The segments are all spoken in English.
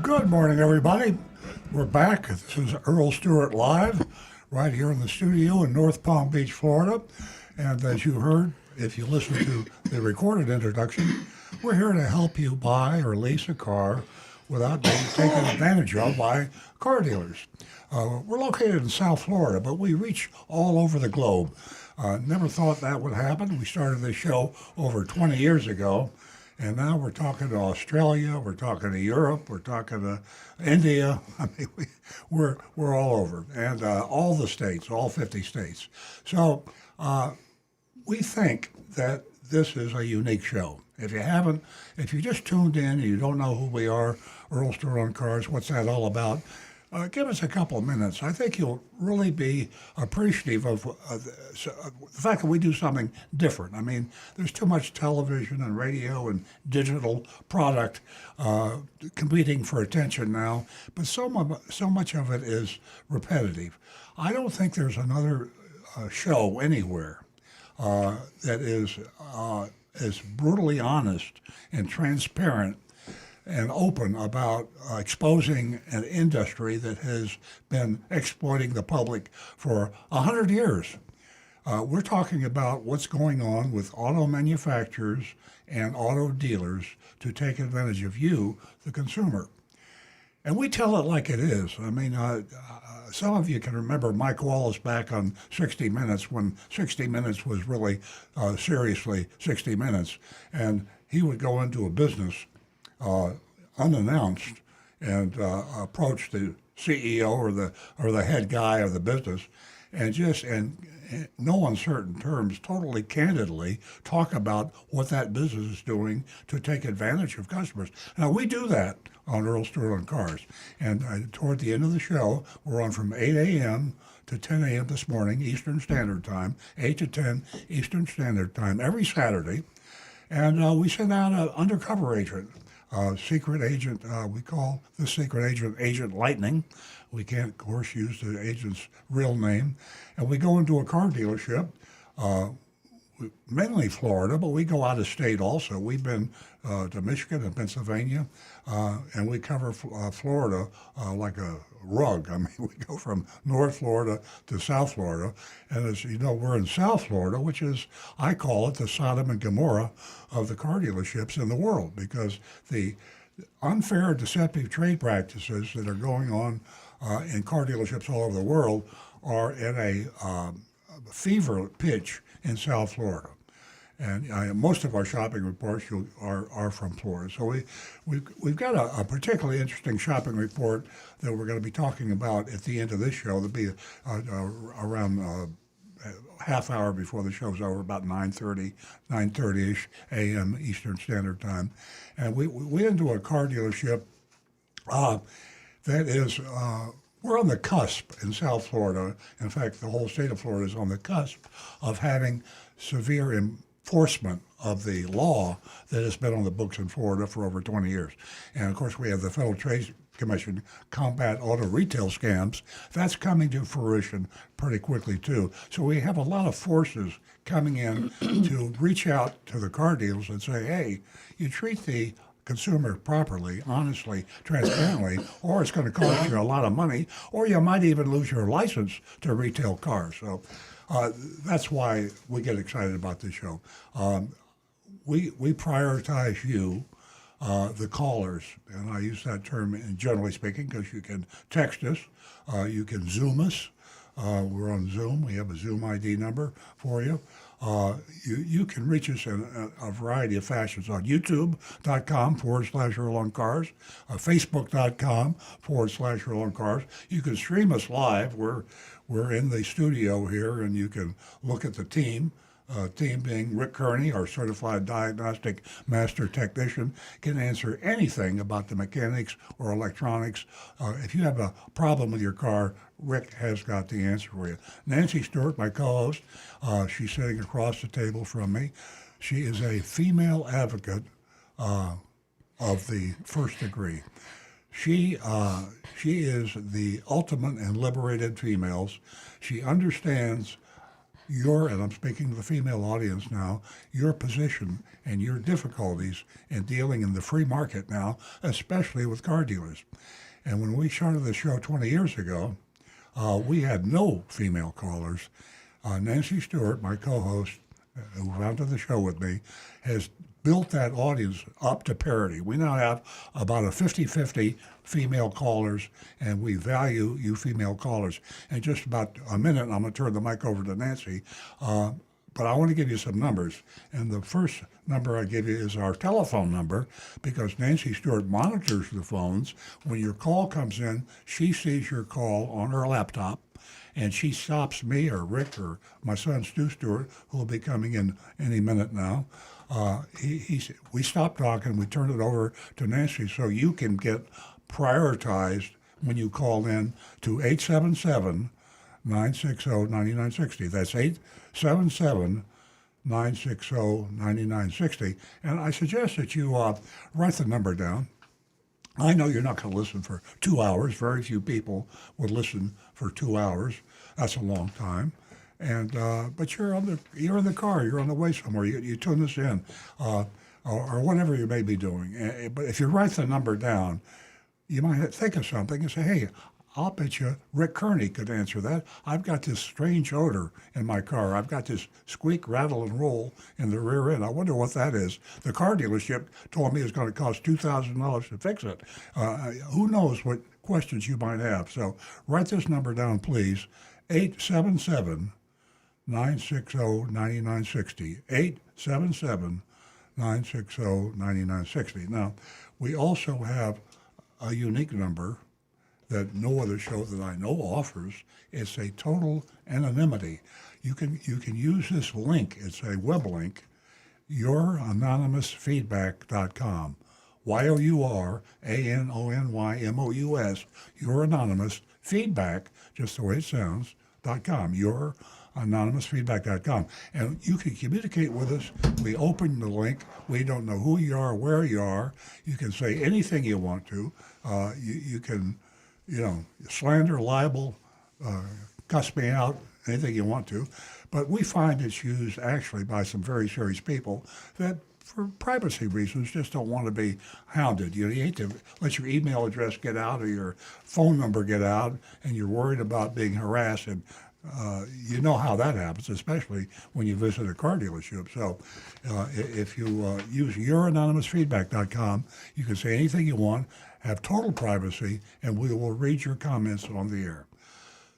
Good morning, everybody. We're back. This is Earl Stewart Live, right here in the studio in North Palm Beach, Florida. And as you heard, if you listen to the recorded introduction, we're here to help you buy or lease a car without being taken advantage of by car dealers. We're located in South Florida, but we reach all over the globe. Never thought that would happen. We started this show over 20 years ago. And now we're talking to Australia, we're talking to Europe, we're talking to India. I mean, we're all over, and all the states, all 50 states. So we think that this is a unique show. If you just tuned in and you don't know who we are, Earl Stewart on Cars, what's that all about? Give us a couple of minutes. I think you'll really be appreciative of the fact that we do something different. I mean, there's too much television and radio and digital product competing for attention now, but so much of it is repetitive. I don't think there's another show anywhere that is as brutally honest and transparent and open about exposing an industry that has been exploiting the public for 100 years. We're talking about what's going on with auto manufacturers and auto dealers to take advantage of you, the consumer. And we tell it like it is. I mean, some of you can remember Mike Wallace back on 60 Minutes when 60 Minutes was really seriously 60 Minutes. And he would go into a business unannounced and approach the CEO or the head guy of the business and just in no uncertain terms, totally candidly talk about what that business is doing to take advantage of customers. Now we do that on Earl Stewart on Cars, and toward the end of the show, we're on from 8 a.m. to 10 a.m. this morning Eastern Standard Time, 8 to 10 Eastern Standard Time every Saturday, and we send out an undercover agent. Secret agent, we call the secret agent Agent Lightning. We can't, of course, use the agent's real name. And we go into a car dealership, mainly Florida, but we go out of state also. We've been to Michigan and Pennsylvania, and we cover Florida like a rug. I mean, we go from North Florida to South Florida. And as you know, we're in South Florida, which is, I call it the Sodom and Gomorrah of the car dealerships in the world, because the unfair, deceptive trade practices that are going on in car dealerships all over the world are at a fever pitch in South Florida. And most of our shopping reports are from Florida. So we've got a particularly interesting shopping report that we're going to be talking about at the end of this show. It'll be around half hour before the show's over, about 9:30-ish a.m. Eastern Standard Time. And we went into a car dealership that is, we're on the cusp in South Florida. In fact, the whole state of Florida is on the cusp of having severe enforcement of the law that has been on the books in Florida for over 20 years. And of course, we have the Federal Trade Commission Combat Auto Retail Scams. That's coming to fruition pretty quickly too. So we have a lot of forces coming in to reach out to the car dealers and say, hey, you treat the consumer properly, honestly, transparently, or it's going to cost you a lot of money, or you might even lose your license to retail cars. So that's why we get excited about this show. We prioritize you, the callers, and I use that term generally speaking because you can text us, you can Zoom us. We're on Zoom. We have a Zoom ID number for you. You can reach us in a variety of fashions on youtube.com/Earl on Cars, facebook.com/Earl on Cars. You can stream us live. We're in the studio here, and you can look at the team. Team being Rick Kearney, our certified diagnostic master technician, can answer anything about the mechanics or electronics. If you have a problem with your car, Rick has got the answer for you. Nancy Stewart, my co-host, she's sitting across the table from me. She is a female advocate of the first degree. She is the ultimate in liberated females. She understands and I'm speaking to the female audience now, your position and your difficulties in dealing in the free market now, especially with car dealers. And when we started the show 20 years ago, we had no female callers. Nancy Stewart, my co-host, who founded the show with me, has built that audience up to parity. We now have about a 50-50 female callers, and we value you female callers. In just about a minute, I'm going to turn the mic over to Nancy, but I want to give you some numbers. And the first number I give you is our telephone number, because Nancy Stewart monitors the phones. When your call comes in, she sees your call on her laptop, and she stops me or Rick or my son Stu Stewart, who will be coming in any minute now. We stop talking, we turn it over to Nancy, so you can get prioritized when you call in to 877-960-9960. That's 877-960-9960. And I suggest that you write the number down. I know you're not going to listen for 2 hours. Very few people would listen for 2 hours. That's a long time. And but you're in the car. You're on the way somewhere. You tune this in, or whatever you may be doing. But if you write the number down, you might think of something and say, "Hey, I'll bet you Rick Kearney could answer that. I've got this strange odor in my car. I've got this squeak, rattle, and roll in the rear end. I wonder what that is." The car dealership told me it's going to cost $2,000 to fix it. Who knows what questions you might have? So write this number down, please. 877-960-9960. 877-960-9960. Now, we also have a unique number that no other show that I know offers. It's a total anonymity. You can use this link. It's a web link, youranonymousfeedback.com. YOURANONYMOUS, Your Anonymous Feedback, just the way it sounds, .com, youranonymousfeedback.com. And you can communicate with us. We open the link. We don't know who you are, where you are. You can say anything you want to. You can, slander, libel, cuss me out, anything you want to. But we find it's used actually by some very serious people that, for privacy reasons, just don't want to be hounded. You hate to let your email address get out or your phone number get out, and you're worried about being harassed. And you know how that happens, especially when you visit a car dealership. So if you use youranonymousfeedback.com, you can say anything you want, have total privacy, and we will read your comments on the air.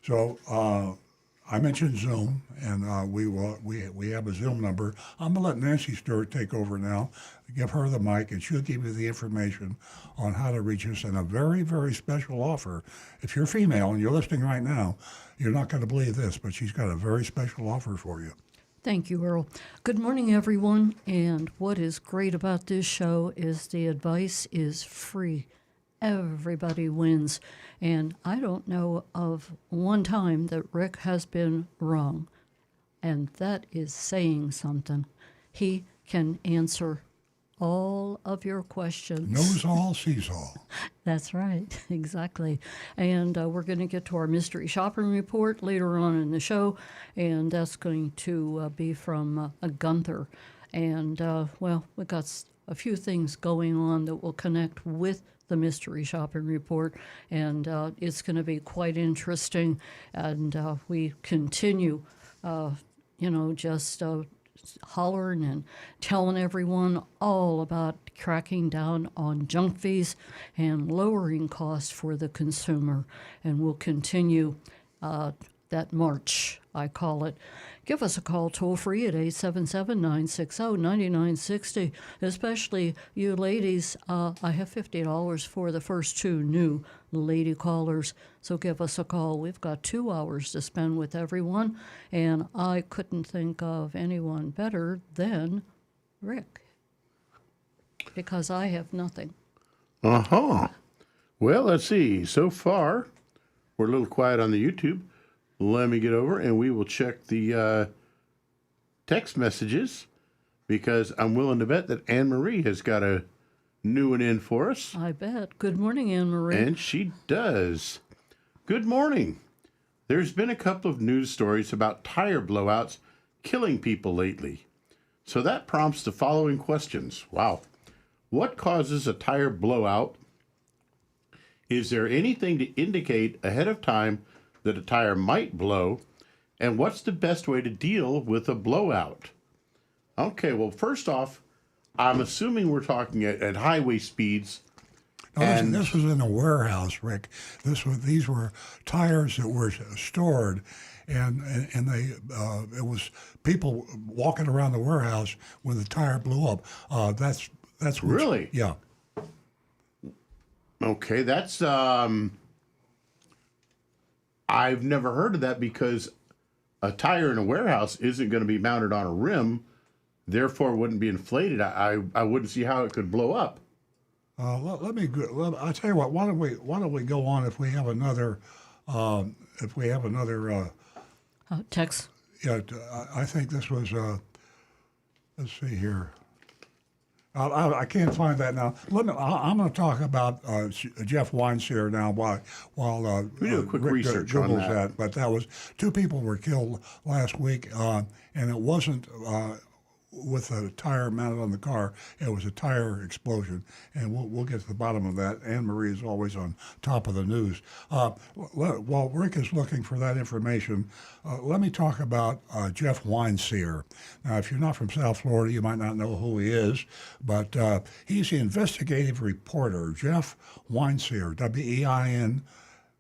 So I mentioned Zoom, and we have a Zoom number. I'm going to let Nancy Stewart take over now, give her the mic, and she'll give you the information on how to reach us, and a very, very special offer. If you're female and you're listening right now, you're not going to believe this, but she's got a very special offer for you. Thank you, Earl. Good morning, everyone. And what is great about this show is the advice is free. Everybody wins. And I don't know of one time that Rick has been wrong. And that is saying something. He can answer all of your questions. Knows all, sees all. That's right, exactly. And we're going to get to our mystery shopping report later on in the show, and that's going to be from Gunther. And, we've got a few things going on that will connect with the mystery shopping report, and it's going to be quite interesting. And we continue, just hollering and telling everyone all about cracking down on junk fees and lowering costs for the consumer. And we'll continue that march, I call it. Give us a call toll-free at 877-960-9960, especially you ladies. I have $50 for the first 2 new lady callers, so give us a call. We've got 2 hours to spend with everyone, and I couldn't think of anyone better than Rick, because I have nothing. Uh-huh. Well, let's see. So far, we're a little quiet on the YouTube. Let me get over and we will check the text messages, because I'm willing to bet that Anne-Marie has got a new one in for us. I bet. Good morning, Anne-Marie. And she does. Good morning. There's been a couple of news stories about tire blowouts killing people lately. So that prompts the following questions. Wow. What causes a tire blowout? Is there anything to indicate ahead of time that a tire might blow? And what's the best way to deal with a blowout? Okay, well, first off, I'm assuming we're talking at highway speeds. Now, this was in a warehouse, Rick. These were tires that were stored, and they it was people walking around the warehouse when the tire blew up. That's what, Really? Yeah. Okay, that's I've never heard of that because a tire in a warehouse isn't going to be mounted on a rim, therefore it wouldn't be inflated. I wouldn't see how it could blow up. Let me. I'll tell you what. Why don't we go on if we have another. Text. Yeah, I think this was. Let's see here. I can't find that now. I'm going to talk about Jeff Weinstein now while We do a quick Rick research on Googles that. But that was 2 people were killed last week, and it wasn't with a tire mounted on the car. It was a tire explosion, and we'll get to the bottom of that. Anne Marie is always on top of the news. While Rick is looking for that information, let me talk about Jeff Weinstein. Now, if you're not from South Florida, you might not know who he is, but he's the investigative reporter, Jeff Weinstein,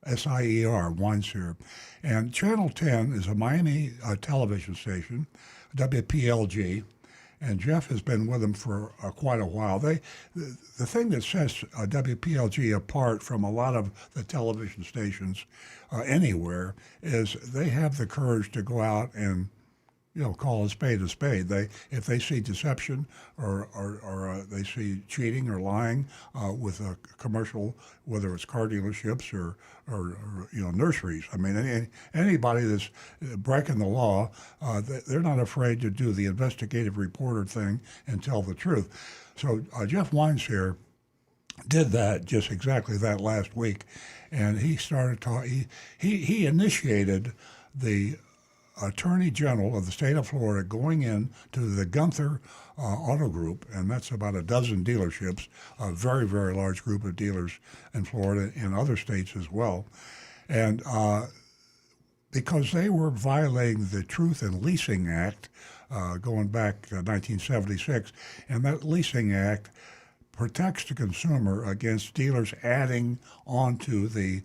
Weinsier, Weinsier. And Channel 10 is a Miami television station, WPLG, and Jeff has been with them for quite a while. The thing that sets WPLG apart from a lot of the television stations anywhere is they have the courage to go out and call a spade a spade. If they see deception or they see cheating or lying with a commercial, whether it's car dealerships or nurseries. I mean, anybody that's breaking the law, they're not afraid to do the investigative reporter thing and tell the truth. So Jeff Weinstein did that, just exactly that last week, and he started talking. He initiated the Attorney General of the state of Florida going in to the Gunther Auto Group, and that's about a dozen dealerships, a very, very large group of dealers in Florida and other states as well. And because they were violating the Truth in Leasing Act going back to 1976, and that Leasing Act protects the consumer against dealers adding onto the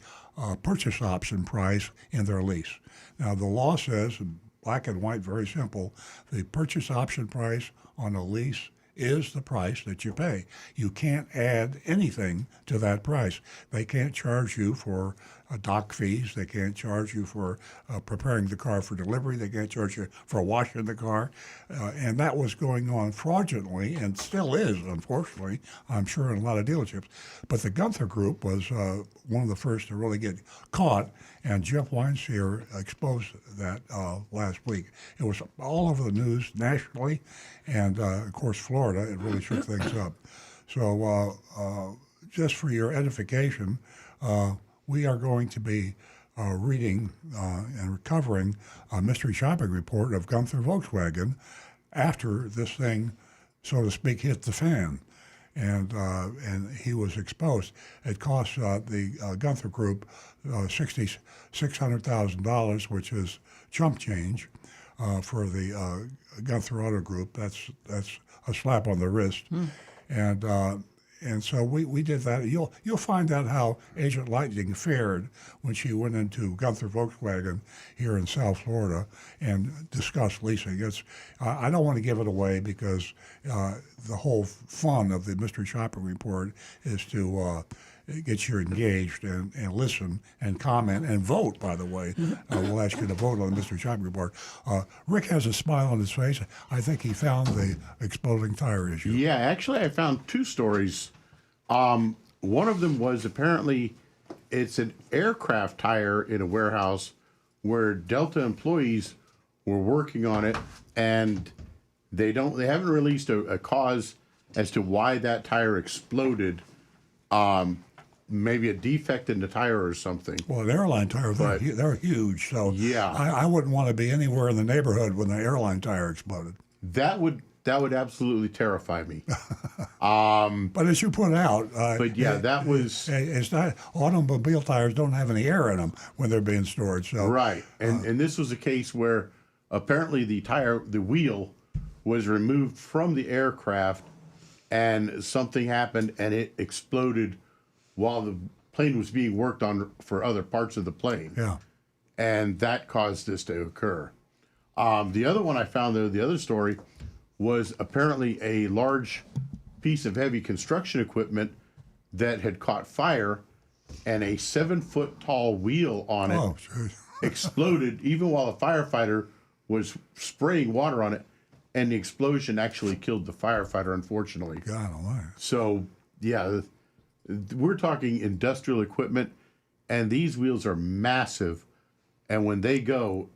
purchase option price in their lease. Now, the law says, black and white, very simple, the purchase option price on a lease is the price that you pay. You can't add anything to that price. They can't charge you for dock fees. They can't charge you for preparing the car for delivery. They can't charge you for washing the car. And that was going on fraudulently and still is, unfortunately, I'm sure, in a lot of dealerships. But the Gunther Group was one of the first to really get caught, and Jeff Weinstein exposed that last week. It was all over the news nationally, and of course, Florida, it really shook things up. So just for your edification, we are going to be reading and recovering a mystery shopping report of Gunther Volkswagen after this thing, so to speak, hit the fan. And he was exposed. It cost the Gunther Group $600,000, which is chump change for the Gunther Auto Group. That's a slap on the wrist. And so we did that. You'll find out how Agent Lightning fared when she went into Gunther Volkswagen here in South Florida and discussed leasing. I don't want to give it away because the whole fun of the Mystery Shopping Report is to get you engaged and listen and comment and vote, by the way. We'll ask you to vote on the Mystery Shopping Report. Rick has a smile on his face. I think he found the exploding tire issue. Yeah, actually, I found 2 stories. One of them was apparently it's an aircraft tire in a warehouse where Delta employees were working on it, and they haven't released a cause as to why that tire exploded. maybe a defect in the tire or something. Well, an airline tire, they're huge. So Yeah. I wouldn't want to be anywhere in the neighborhood when the airline tire exploded. That would absolutely terrify me. But as you put out, But yeah, that was it's not, automobile tires don't have any air in them when they're being stored. So right. And this was a case where apparently the wheel was removed from the aircraft, and something happened and it exploded while the plane was being worked on for other parts of the plane. yeah. And that caused this to occur. The other one I found, though, the other story was apparently a large piece of heavy construction equipment that had caught fire, and a 7-foot tall wheel on it Oh, geez. exploded even while a firefighter was spraying water on it, and the explosion actually killed the firefighter, unfortunately. God almighty. So, yeah, we're talking industrial equipment, and these wheels are massive, and when they go,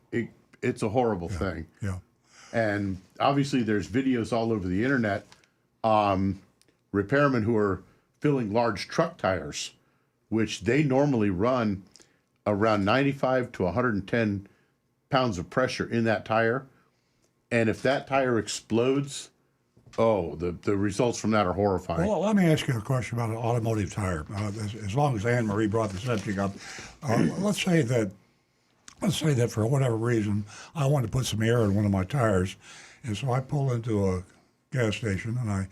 it's a horrible thing. Yeah. And obviously, there's videos all over the internet. Repairmen who are filling large truck tires, which they normally run around 95 to 110 pounds of pressure in that tire. And if that tire explodes, the results from that are horrifying. Well, let me ask you a question about an automotive tire. As long as Anne Marie brought the subject up, let's say that for whatever reason I want to put some air in one of my tires, and so I pull into a gas station and I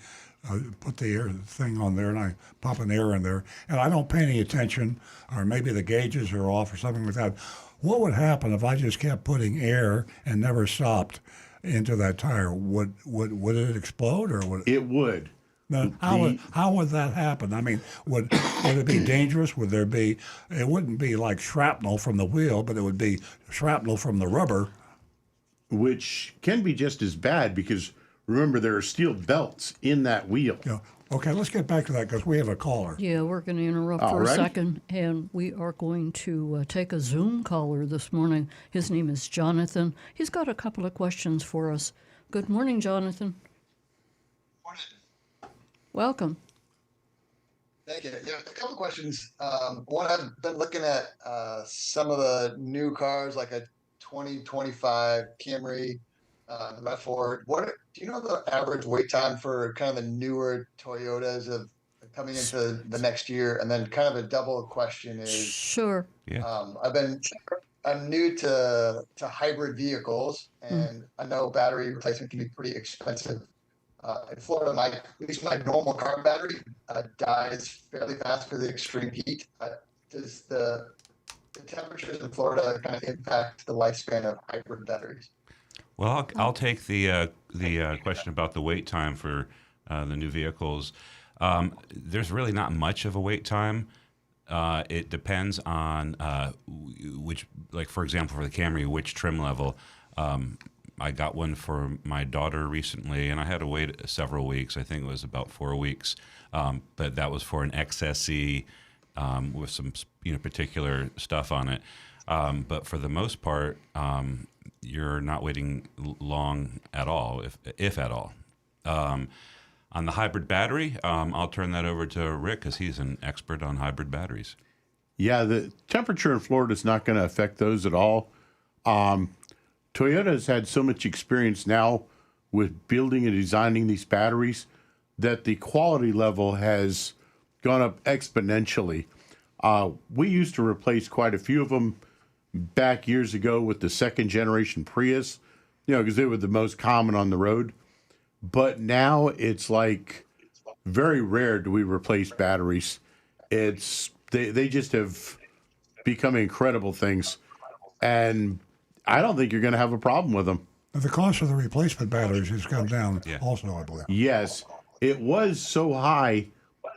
put the air thing on there and I pop an air in there, and I don't pay any attention, or maybe the gauges are off or something like that. What would happen if I just kept putting air and never stopped into that tire? Would it explode, or would It would. Now, how would that happen? I mean, would it be dangerous? Would there be? It wouldn't be like shrapnel from the wheel, but it would be shrapnel from the rubber. Which can be just as bad, because remember, there are steel belts in that wheel. Yeah. Okay, let's get back to that because we have a caller. Yeah, we're going to interrupt for a Alrighty. second, and we are going to take a Zoom caller this morning. His name is Jonathan. He's got a couple of questions for us. Good morning, Jonathan. Morning. Welcome. Thank you. Yeah, a couple questions. One, I've been looking at some of the new cars, like a 2025 Camry, the RAV4. Do you know the average wait time for kind of the newer Toyotas of coming into the next year? And then kind of a double question is, Sure. Yeah. I'm new to hybrid vehicles, and I know battery replacement can be pretty expensive. In Florida, at least my normal car battery dies fairly fast because of the extreme heat. Does the temperatures in Florida kind of impact the lifespan of hybrid batteries? Well, I'll take the question about the wait time for the new vehicles. There's really not much of a wait time. It depends on which, like for example, for the Camry, which trim level. I got one for my daughter recently, and I had to wait several weeks. I think it was about 4 weeks, but that was for an XSE with some particular stuff on it. But for the most part, you're not waiting long at all, if at all. On the hybrid battery, I'll turn that over to Rick because he's an expert on hybrid batteries. Yeah, the temperature in Florida is not going to affect those at all. Toyota has had so much experience now with building and designing these batteries that the quality level has gone up exponentially. We used to replace quite a few of them back years ago with the second generation Prius, because they were the most common on the road. But now it's like very rare do we replace batteries. They just have become incredible things. And I don't think you're going to have a problem with them. But the cost of the replacement batteries has come down also, I believe. Yes, it was so high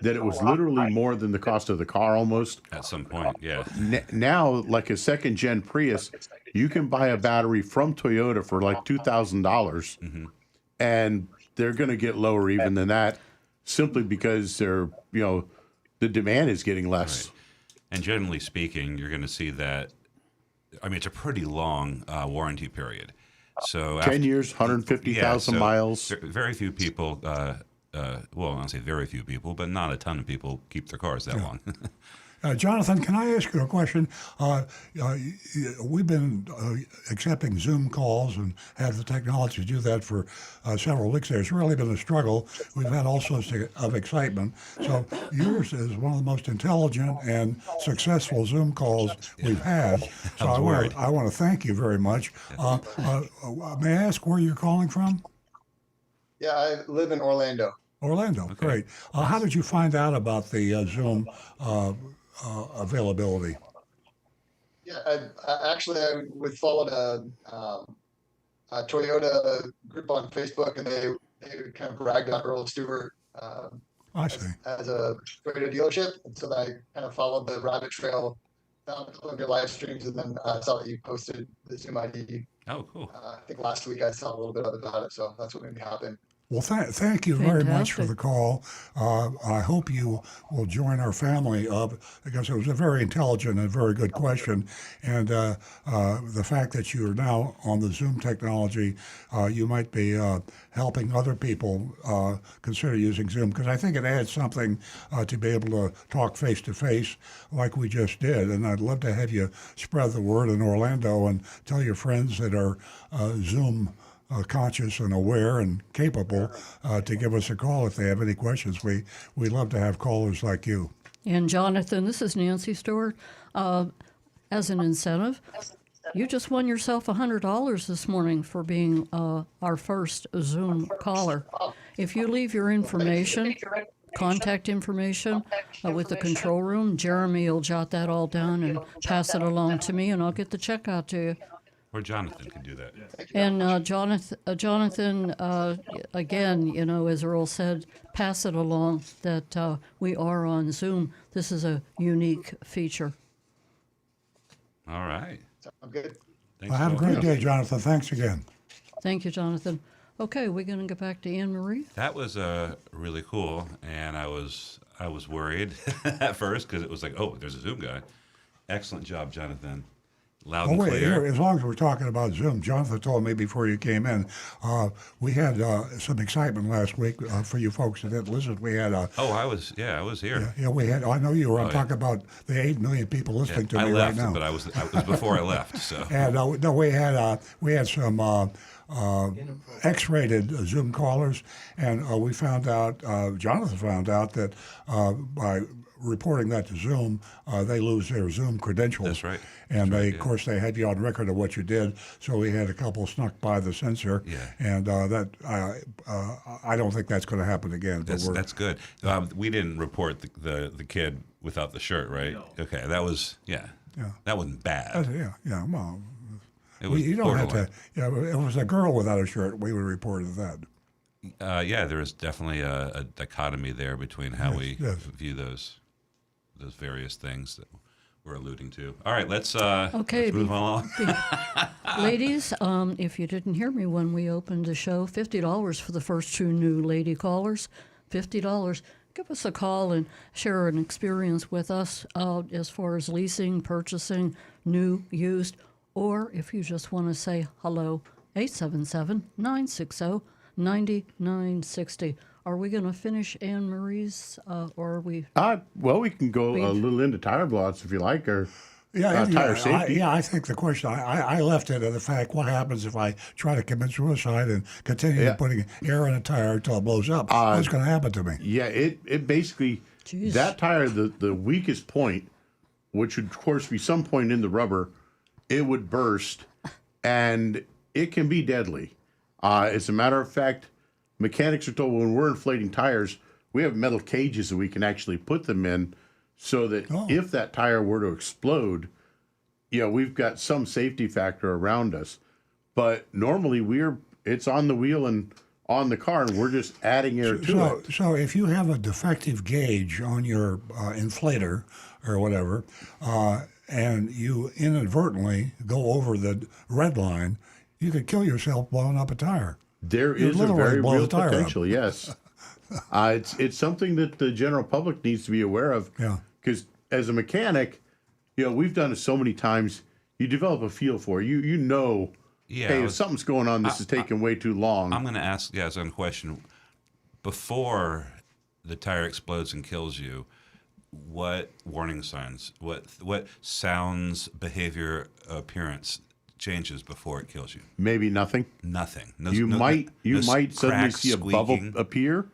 that it was literally more than the cost of the car almost. At some point, yeah. Now, like a second gen Prius, you can buy a battery from Toyota for like $2,000, and they're going to get lower even than that, simply because the demand is getting less. Right. And generally speaking, you're going to see that. I mean, it's a pretty long warranty period. So 10 years, 150,000 miles. Very few people. Well, I don't say very few people, but not a ton of people keep their cars that long. Jonathan, can I ask you a question? We've been accepting Zoom calls and have the technology to do that for several weeks there. It's really been a struggle. We've had all sorts of excitement. So yours is one of the most intelligent and successful Zoom calls we've had. So was worried. I want to thank you very much. May I ask where you're calling from? Yeah, I live in Orlando. Orlando, great. How did you find out about the Zoom availability? Yeah, I would follow a Toyota group on Facebook, and they kind of bragged on Earl Stewart I see. as a Toyota dealership, and so I kind of followed the rabbit trail, found a couple of your live streams, and then saw that you posted the Zoom ID. Oh, cool. I think last week I saw a little bit about it, so that's what made me happen. Well, thank you very much for Fantastic. the call. I hope you will join our family because it was a very intelligent and very good question. And the fact that you are now on the Zoom technology, you might be helping other people consider using Zoom because I think it adds something to be able to talk face to face like we just did. And I'd love to have you spread the word in Orlando and tell your friends that are Zoom conscious and aware and capable to give us a call if they have any questions. We love to have callers like you. And Jonathan, this is Nancy Stewart. As an incentive, you just won yourself $100 this morning for being our first Zoom caller. If you leave your information, contact information with the control room, Jeremy will jot that all down and pass it along to me, and I'll get the check out to you. Or Jonathan can do that. And Jonathan, again, as Earl said, pass it along that we are on Zoom. This is a unique feature. All right. I'm good. Thanks. Well, have a Phil. great day, Jonathan. Thanks again. Thank you, Jonathan. Okay, we're going to get back to Anne Marie. That was really cool, and I was worried at first because it was like, oh, there's a Zoom guy. Excellent job, Jonathan. Loud Oh, and wait, clear. here, as long as we're talking about Zoom, Jonathan told me before you came in, we had some excitement last week for you folks that didn't listen. We had Oh, I was here. we had. I know you were. I'm yeah. talking about the 8 million people listening to I me left, right now. but I was before I left. So And no, we had some X-rated Zoom callers, and we found out. Jonathan found out that by reporting that to Zoom, they lose their Zoom credentials. That's right. And That's right, they, yeah. of course, they had you on record of what you did. So we had a couple snuck by the censor. Yeah. And I don't think that's going to happen again. But that's good. We didn't report the kid without the shirt, right? No. Okay, that was that wasn't bad. yeah. Well, It was you don't have borderline. to. Yeah, if it was a girl without a shirt, we would report that. There is definitely a dichotomy there between how we yes. view those various things that we're alluding to. All right, let's Okay, move along. Ladies, if you didn't hear me when we opened the show, $50 for the first 2 new lady callers. $50. Give us a call and share an experience with us as far as leasing, purchasing, new, used, or if you just want to say hello, 877-960-9960. Are we going to finish Anne Marie's, or are we? Well, we can go a little into tire blocks if you like, or tire safety. I think the question, I left it at the fact, what happens if I try to commit suicide and continue putting air in a tire until it blows up? What's going to happen to me? Yeah, it basically, Jeez. that tire, the weakest point, which would, of course, be some point in the rubber, it would burst, and it can be deadly. As a matter of fact, mechanics are told when we're inflating tires, we have metal cages that we can actually put them in so that if that tire were to explode, we've got some safety factor around us. But normally it's on the wheel and on the car, and we're just adding air to it. So if you have a defective gauge on your inflator or whatever, and you inadvertently go over the red line, you could kill yourself blowing up a tire. There You is a literally very blow real the tire up. potential, yes. It's something that the general public needs to be aware of. Yeah. Because as a mechanic, we've done it so many times. You develop a feel for it. You know, hey, if something's going on, this is taking way too long. I'm going to ask as a question. Before the tire explodes and kills you, what warning signs, what sounds, behavior, appearance changes before it kills you? Maybe nothing. Nothing. No, You might suddenly cracks, see a squeaking. bubble appear,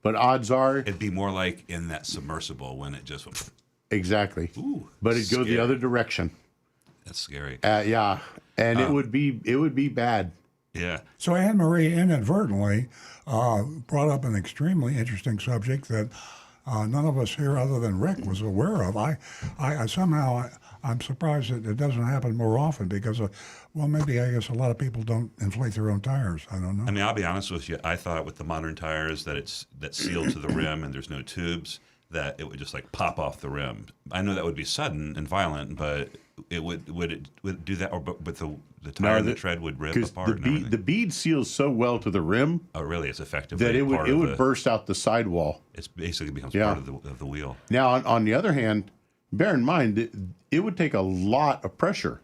but odds are It'd be more like in that submersible when it just went. exactly. Ooh, But it'd go the scary. other direction. That's scary. Yeah, and it would be bad. Yeah. So Anne Marie inadvertently brought up an extremely interesting subject that none of us here, other than Rick, was aware of. I somehow I'm surprised that it doesn't happen more often because, well, maybe I guess a lot of people don't inflate their own tires. I don't know. I mean, I'll be honest with you. I thought with the modern tires that's sealed to the rim and there's no tubes, that it would just like pop off the rim. I know that would be sudden and violent, but it would it do that, or with the tire, the tread would rip Because apart. the bead seals so well to the rim Oh, really? It's effectively that it part would of burst out the sidewall. It's basically becomes Yeah. part of the wheel. Now, on the other hand, bear in mind it would take a lot of pressure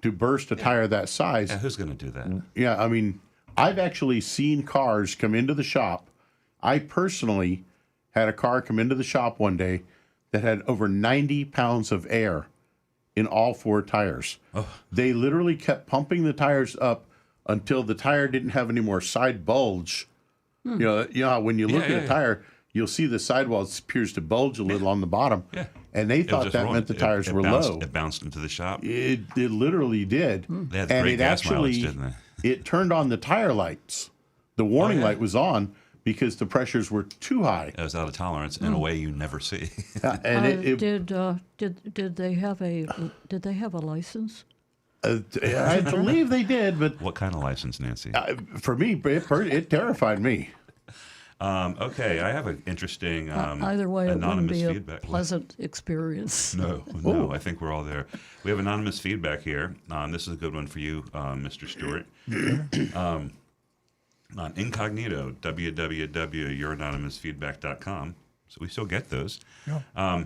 to burst a tire that size. Yeah, who's going to do that? Yeah, I mean, I've actually seen cars come into the shop. I personally had a car come into the shop one day that had over 90 pounds of air in all four tires. Oh. They literally kept pumping the tires up until the tire didn't have any more side bulge. You know how when you look Yeah, at a tire, you'll see the sidewall appears to bulge a little on the bottom. Yeah. And they It thought just that ruined meant the it. tires It were bounced, low. It bounced into the shop. It literally did. They had And great it gas mileage, actually didn't they? it turned on the tire lights. The warning yeah. light was on because the pressures were too high. It was out of tolerance in a way you never see. And it did they have a license? I believe they did, but What kind of license, Nancy? for me, it terrified me. Okay, I have an interesting Either way, it wouldn't anonymous be a feedback. pleasant experience. No, I think we're all there. We have anonymous feedback here. This is a good one for you, Mr. Stewart. On incognito, www.youranonymousfeedback.com. So we still get those. Yeah.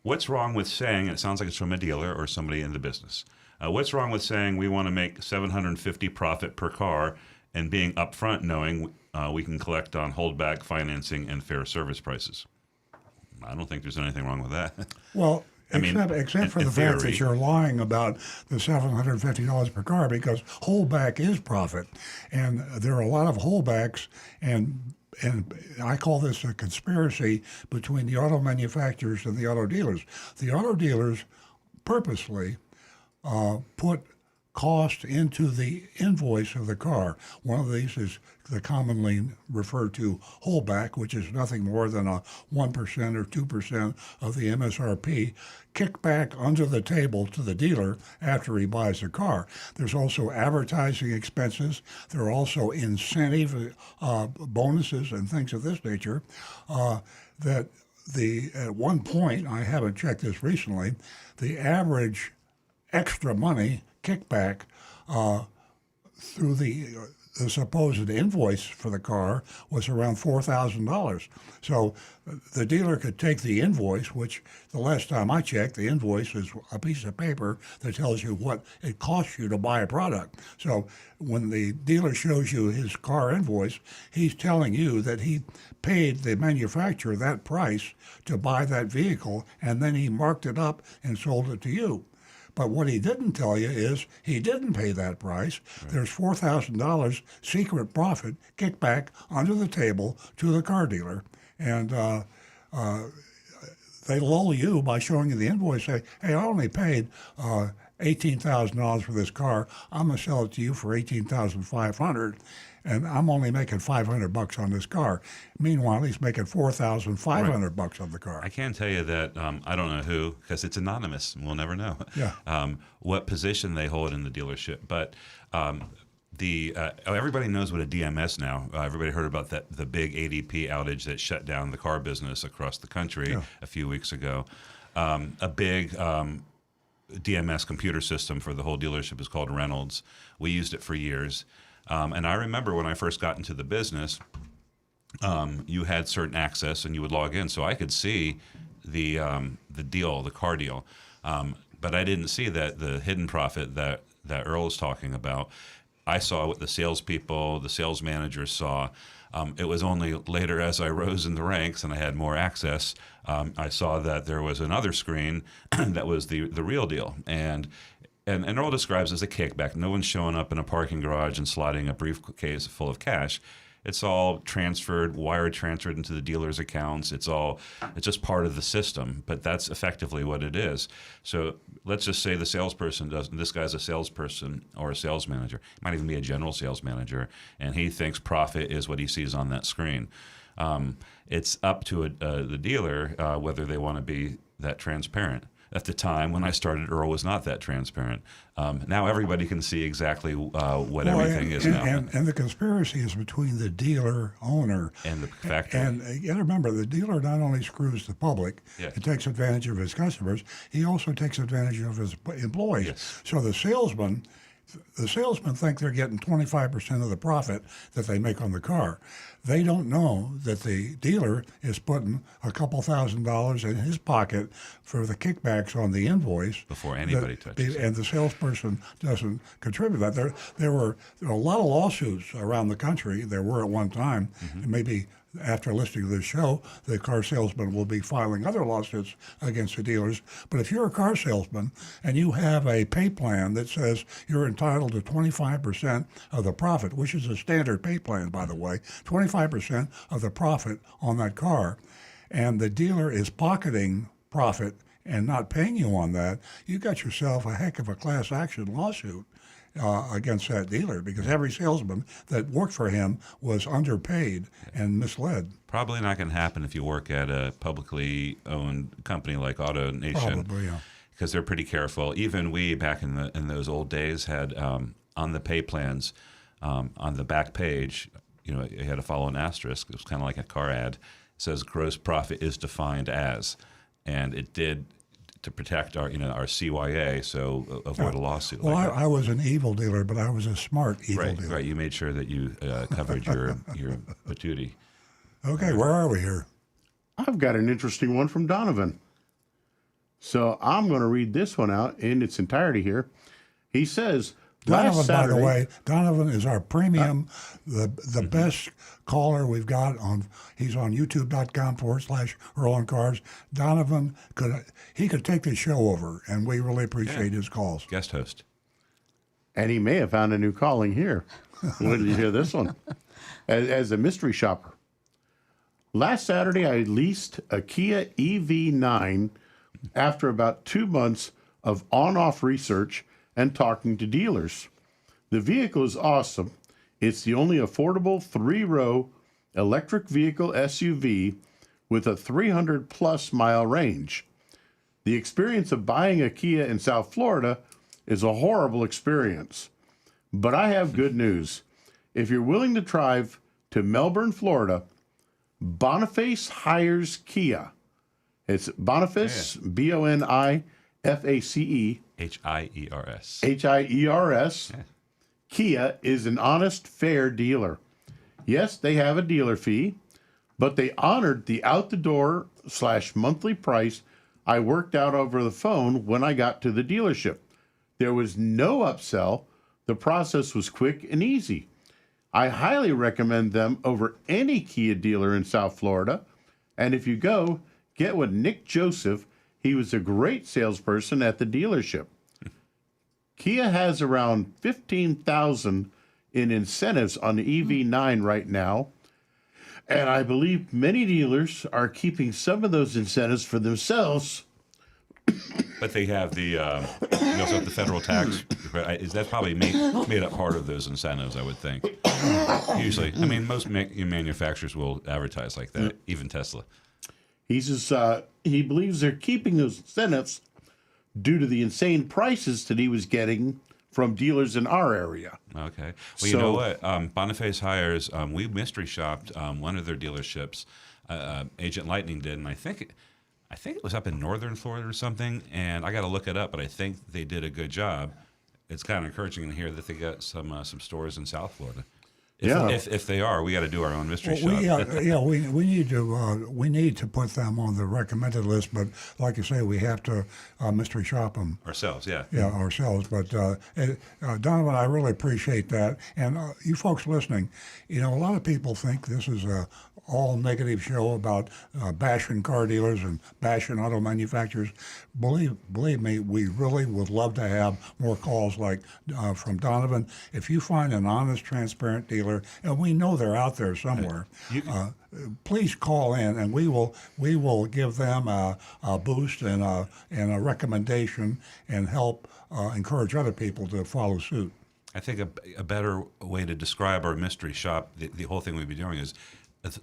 What's wrong with saying, it sounds like it's from a dealer or somebody in the business. What's wrong with saying we want to make $750 profit per car and being upfront knowing we can collect on holdback financing and fair service prices? I don't think there's anything wrong with that. Well, I mean, except for in the fact theory. that you're lying about the $750 per car, because holdback is profit, and there are a lot of holdbacks, and I call this a conspiracy between the auto manufacturers and the auto dealers. The auto dealers purposely put cost into the invoice of the car. One of these is the commonly referred to holdback, which is nothing more than a 1% or 2% of the MSRP kickback under the table to the dealer after he buys the car. There's also advertising expenses. There are also incentive bonuses and things of this nature that at one point, I haven't checked this recently, the average extra money kickback through the supposed invoice for the car was around $4,000. So the dealer could take the invoice, which the last time I checked, the invoice is a piece of paper that tells you what it costs you to buy a product. So when the dealer shows you his car invoice, he's telling you that he paid the manufacturer that price to buy that vehicle, and then he marked it up and sold it to you. But what he didn't tell you is he didn't pay that price. Right. There's $4,000 secret profit kickback under the table to the car dealer. And they lull you by showing you the invoice, say, hey, I only paid $18,000 for this car. I'm going to sell it to you for $18,500. And I'm only making $500 on this car. Meanwhile, he's making $4,500 on the car. I can tell you that I don't know who, because it's anonymous. We'll never know. Yeah. What position they hold in the dealership, but everybody knows what a DMS now. Everybody heard about the big ADP outage that shut down the car business across the country a few weeks ago. A big DMS computer system for the whole dealership is called Reynolds. We used it for years. And I remember when I first got into the business, you had certain access and you would log in, so I could see the car deal, but I didn't see that the hidden profit that Earl is talking about. I saw what the salespeople, the sales managers saw. It was only later, as I rose in the ranks and I had more access, I saw that there was another screen that was the real deal. And Earl describes it as a kickback. No one's showing up in a parking garage and sliding a briefcase full of cash. It's all transferred, wire transferred into the dealer's accounts. It's just part of the system, but that's effectively what it is. So let's just say the salesperson doesn't, this guy's a salesperson or a sales manager, might even be a general sales manager, and he thinks profit is what he sees on that screen. It's up to the dealer whether they want to be that transparent. At the time when I started, Earl was not that transparent. Now everybody can see exactly what everything is now. And the conspiracy is between the dealer owner And the factory. And you got to remember, the dealer not only screws the public, Yeah. he takes advantage of his customers, he also takes advantage of his employees. Yes. So the salesmen think they're getting 25% of the profit that they make on the car. They don't know that the dealer is putting a couple $1,000s in his pocket for the kickbacks on the invoice Before anybody touches it. and the salesperson doesn't contribute that. There were a lot of lawsuits around the country. There were at one time, and maybe after listening to this show, the car salesman will be filing other lawsuits against the dealers. But if you're a car salesman and you have a pay plan that says you're entitled to 25% of the profit, which is a standard pay plan, by the way, 25% of the profit on that car, and the dealer is pocketing profit and not paying you on that, you got yourself a heck of a class action lawsuit against that dealer, because every salesman that worked for him was underpaid and misled. Probably not going to happen if you work at a publicly owned company like Auto Nation. Probably, yeah. Because they're pretty careful. Even we, back in those old days, had on the pay plans, on the back page, you had to follow an asterisk. It was kind of like a car ad. It says gross profit is defined as, and it did to protect our CYA, so avoid a lawsuit. Well, like that. I was an evil dealer, but I was a smart evil dealer. Right. You made sure that you covered your patootie. Okay, where are we here? I've got an interesting one from Donovan. So I'm going to read this one out in its entirety here. He says, Donovan, last Saturday, by the way, Donovan is our premium, the best caller we've got on. He's on youtube.com/Earl on Cars. Donovan could take the show over, and we really appreciate his calls. Guest host. and he may have found a new calling here. When did you hear this one? As a mystery shopper. Last Saturday, I leased a Kia EV9 after about 2 months of on-off research and talking to dealers. The vehicle is awesome. It's the only affordable 3-row electric vehicle SUV with a 300-plus mile range. The experience of buying a Kia in South Florida is a horrible experience. But I have good news. If you're willing to drive to Melbourne, Florida, Boniface hires Kia. It's Boniface, Boniface, Hiers. Hiers. Kia is an honest, fair dealer. Yes, they have a dealer fee, but they honored the out-the-door / monthly price I worked out over the phone when I got to the dealership. There was no upsell. The process was quick and easy. I highly recommend them over any Kia dealer in South Florida. And if you go, get with Nick Joseph. He was a great salesperson at the dealership. Kia has around $15,000 in incentives on the EV9 right now. And I believe many dealers are keeping some of those incentives for themselves. But they have the you also have the federal tax. Is that probably made up part of those incentives? I would think. Usually, I mean, most manufacturers will advertise like that. Even Tesla. He says he believes they're keeping those incentives due to the insane prices that he was getting from dealers in our area. Okay. Well, you know what? Boniface Hires. We mystery shopped one of their dealerships. Agent Lightning did, and I think it was up in northern Florida or something. And I got to look it up, but I think they did a good job. It's kind of encouraging to hear that they got some stores in South Florida. If they are, we got to do our own mystery shop. We need to put them on the recommended list, but like you say, we have to mystery shop them Ourselves, yeah. ourselves. But Donovan, I really appreciate that, and you folks listening, a lot of people think this is a all negative show about bashing car dealers and bashing auto manufacturers. Believe me, we really would love to have more calls like from Donovan. If you find an honest, transparent dealer, and we know they're out there somewhere, please call in, and we will give them a boost and a recommendation and help encourage other people to follow suit. I think a better way to describe our mystery shop, the whole thing we'd be doing is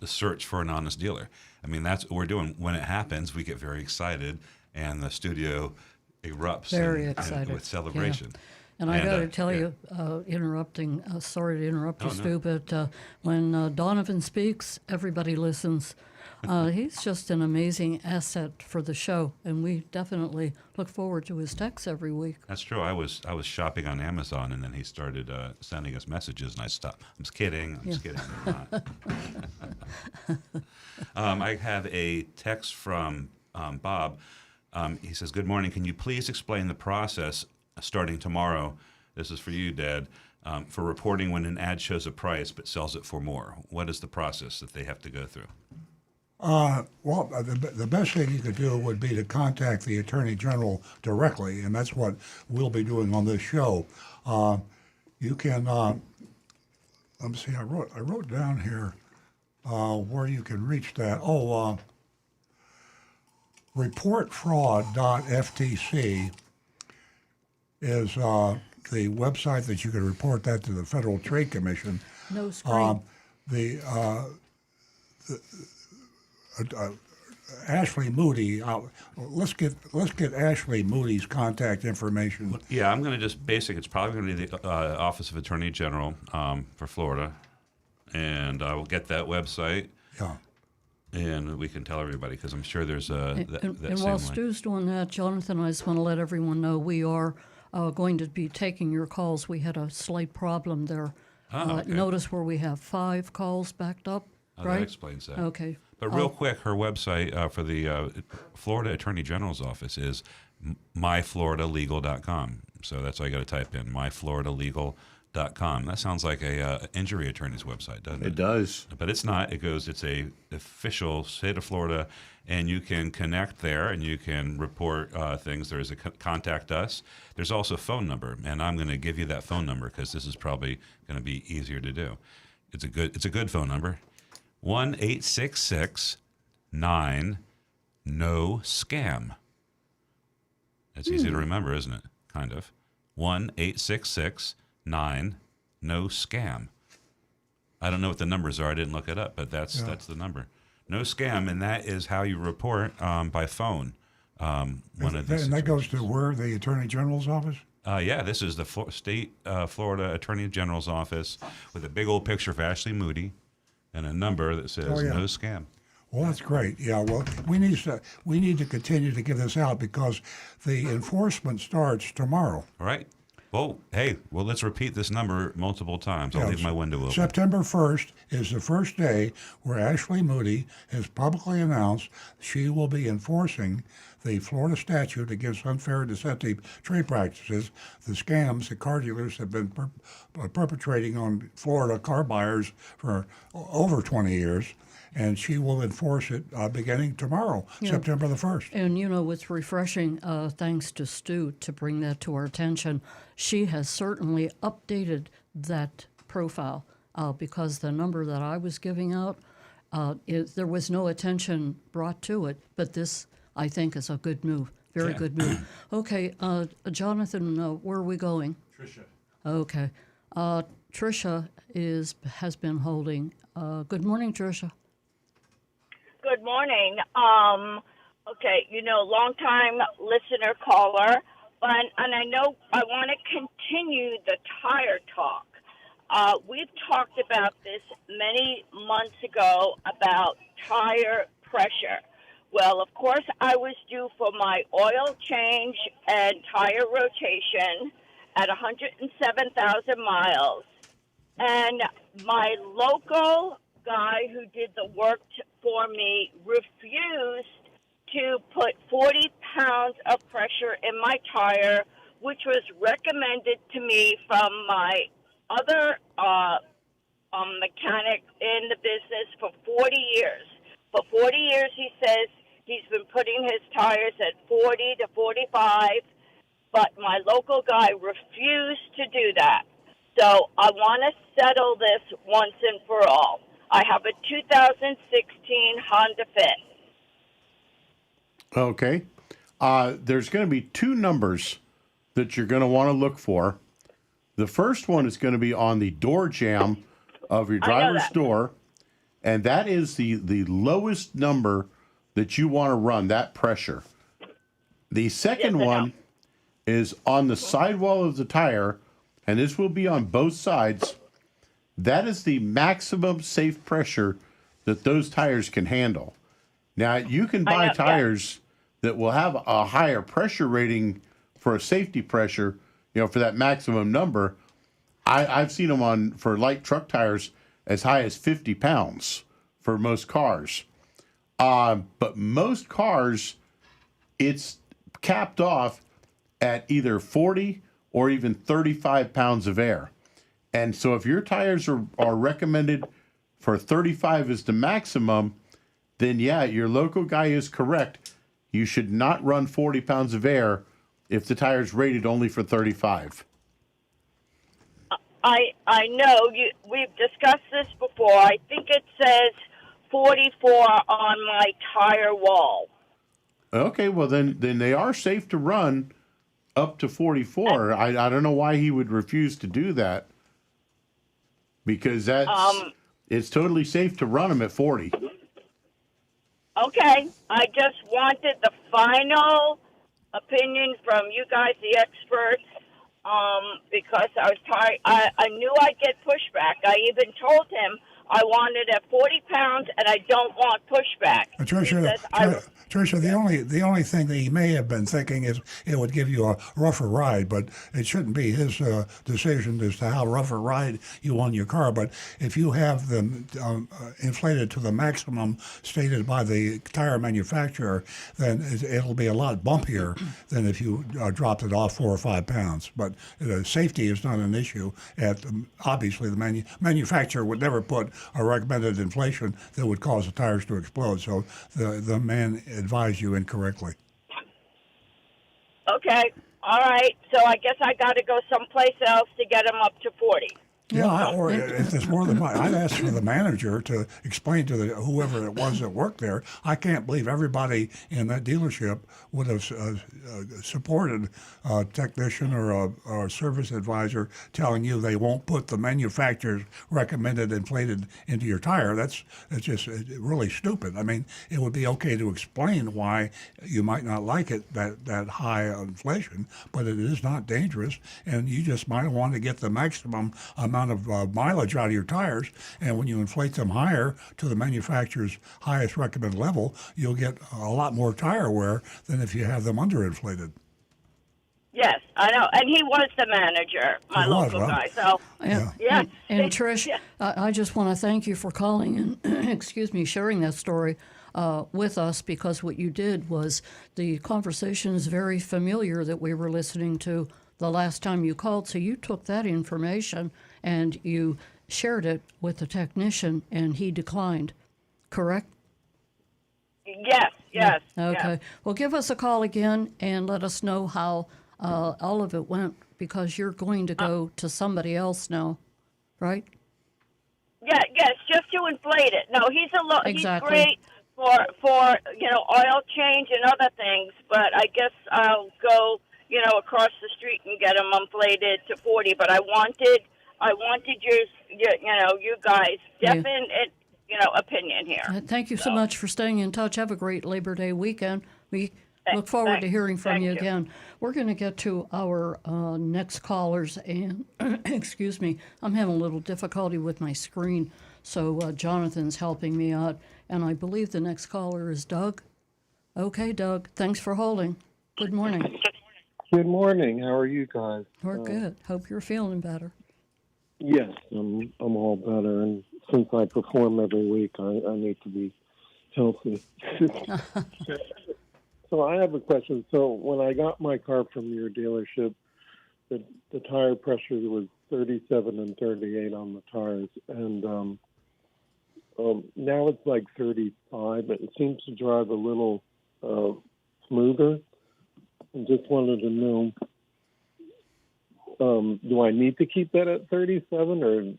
a search for an honest dealer. I mean, that's what we're doing. When it happens, we get very excited, and the studio erupts Very excited. with celebration. Yeah. And I got to tell you, sorry to interrupt you, Stu, but when Donovan speaks, everybody listens. He's just an amazing asset for the show, and we definitely look forward to his texts every week. That's true. I was shopping on Amazon, and then he started sending us messages, and I stopped. I'm just kidding. I'm just kidding. I'm not. I have a text from Bob. He says, "Good morning. Can you please explain the process starting tomorrow?" This is for you, Dad. For reporting when an ad shows a price but sells it for more. What is the process that they have to go through? The best thing you could do would be to contact the Attorney General directly, and that's what we'll be doing on this show. You can, let me see, I wrote down here where you can reach that. Reportfraud.ftc is the website that you can report that to the Federal Trade Commission. No screen. Ashley Moody. Let's get Ashley Moody's contact information. Yeah, I'm going to just it's probably going to be the Office of Attorney General for Florida, and I will get that website. Yeah. And we can tell everybody because I'm sure there's that and same while link. Stu's doing that, Jonathan, I just want to let everyone know we are going to be taking your calls. We had a slight problem there. Okay. Notice where we have 5 calls backed up, right? That explains that. Okay. But real quick, her website for the Florida Attorney General's office is myfloridalegal.com. So that's all you got to type in, myfloridalegal.com. That sounds like a injury attorney's website, doesn't it? It does. But it's not. It's a official state of Florida, and you can connect there and you can report things. There's a contact us. There's also a phone number, and I'm going to give you that phone number because this is probably going to be easier to do. It's a good phone number. 1-866-9-NO-SCAM. That's easy to remember, isn't it? Kind of. 1-866-9-NO-SCAM. I don't know what the numbers are. I didn't look it up, but that's the number. No scam, and that is how you report by phone. One of these. And that goes to where? The Attorney General's office? Yeah, this is the state Florida Attorney General's office with a big old picture of Ashley Moody and a number that says no scam. Well, that's great. Yeah. Well, we need to continue to give this out because the enforcement starts tomorrow. All right. Well, hey, let's repeat this number multiple times. I'll leave my window open. September 1st is the first day where Ashley Moody has publicly announced she will be enforcing the Florida statute against unfair deceptive trade practices, the scams that car dealers have been perpetrating on Florida car buyers for over 20 years. And she will enforce it beginning tomorrow, September the 1st. And it's refreshing, thanks to Stu, to bring that to our attention. She has certainly updated that profile because the number that I was giving out, there was no attention brought to it. But this, I think, is a good move. Very good move. Okay, Jonathan, where are we going? Tricia. Okay. Tricia has been holding. Good morning, Tricia. Good morning. Okay, long-time listener caller, and I know I want to continue the tire talk. We've talked about this many months ago about tire pressure. Well, of course, I was due for my oil change and tire rotation at 107,000 miles. and my local guy who did the work for me refused to put 40 pounds of pressure in my tire, which was recommended to me from my other mechanic in the business for 40 years. For 40 years, he says he's been putting his tires at 40 to 45, but my local guy refused to do that. So I want to settle this once and for all. I have a 2016 Honda Fit. Okay. There's going to be two numbers that you're going to want to look for. The first one is going to be on the door jamb of your driver's door, and that is the lowest number that you want to run, that pressure. The second one is on the sidewall of the tire, and this will be on both sides. That is the maximum safe pressure that those tires can handle. Now, you can buy tires that will have a higher pressure rating for a safety pressure, for that maximum number. I've seen them for light truck tires as high as 50 pounds for most cars. But most cars, it's capped off at either 40 or even 35 pounds of air. And so if your tires are recommended for 35 as the maximum, then yeah, your local guy is correct. You should not run 40 pounds of air if the tire's rated only for 35. I know we've discussed this before. I think it says 44 on my tire wall. Okay, well then they are safe to run up to 44. I don't know why he would refuse to do that, because it's totally safe to run them at 40. Okay, I just wanted the final opinion from you guys, the experts, because I knew I'd get pushback. I even told him I wanted at 40 pounds, and I don't want pushback. Tricia, the only thing that he may have been thinking is it would give you a rougher ride, but it shouldn't be his decision as to how rough a ride you want your car. But if you have them inflated to the maximum stated by the tire manufacturer, then it'll be a lot bumpier than if you dropped it off 4 or 5 pounds. But safety is not an issue. Obviously, the manufacturer would never put a recommended inflation that would cause the tires to explode. So the man advised you incorrectly. Okay, all right. So I guess I got to go someplace else to get them up to 40. Yeah, or if there's more than one, I'd ask for the manager to explain to whoever it was that worked there. I can't believe everybody in that dealership would have supported a technician or a service advisor telling you they won't put the manufacturer's recommended inflated into your tire. That's just really stupid. I mean, it would be okay to explain why you might not like it, that high inflation, but it is not dangerous, and you just might want to get the maximum amount of mileage out of your tires, and when you inflate them higher to the manufacturer's highest recommended level, you'll get a lot more tire wear than if you have them underinflated. Yes, I know, and he was the manager, my local guy. So yeah. And Trish, I just want to thank you for calling and sharing that story with us, because what you did was, the conversation is very familiar that we were listening to the last time you called. So you took that information and you shared it with the technician, and he declined, correct? Yes. Okay. Yes. Well, give us a call again and let us know how all of it went, because you're going to go to somebody else now, right? Yes, just to inflate it. No, he's Exactly. he's great for oil change and other things, but I guess I'll go across the street and get them inflated to 40. But I wanted you guys definite opinion here. Thank you so much for staying in touch. Have a great Labor Day weekend. We look forward to hearing from you again. We're going to get to our next callers, and excuse me, I'm having a little difficulty with my screen, so Jonathan's helping me out, and I believe the next caller is Doug. Okay, Doug, thanks for holding. Good morning. Good morning. How are you guys? We're good. Hope you're feeling better. Yes, I'm all better, and since I perform every week, I need to be healthy. So I have a question. So when I got my car from your dealership, the tire pressure was 37 and 38 on the tires, and now it's like 35. It seems to drive a little smoother. And just wanted to know, do I need to keep that at 37 or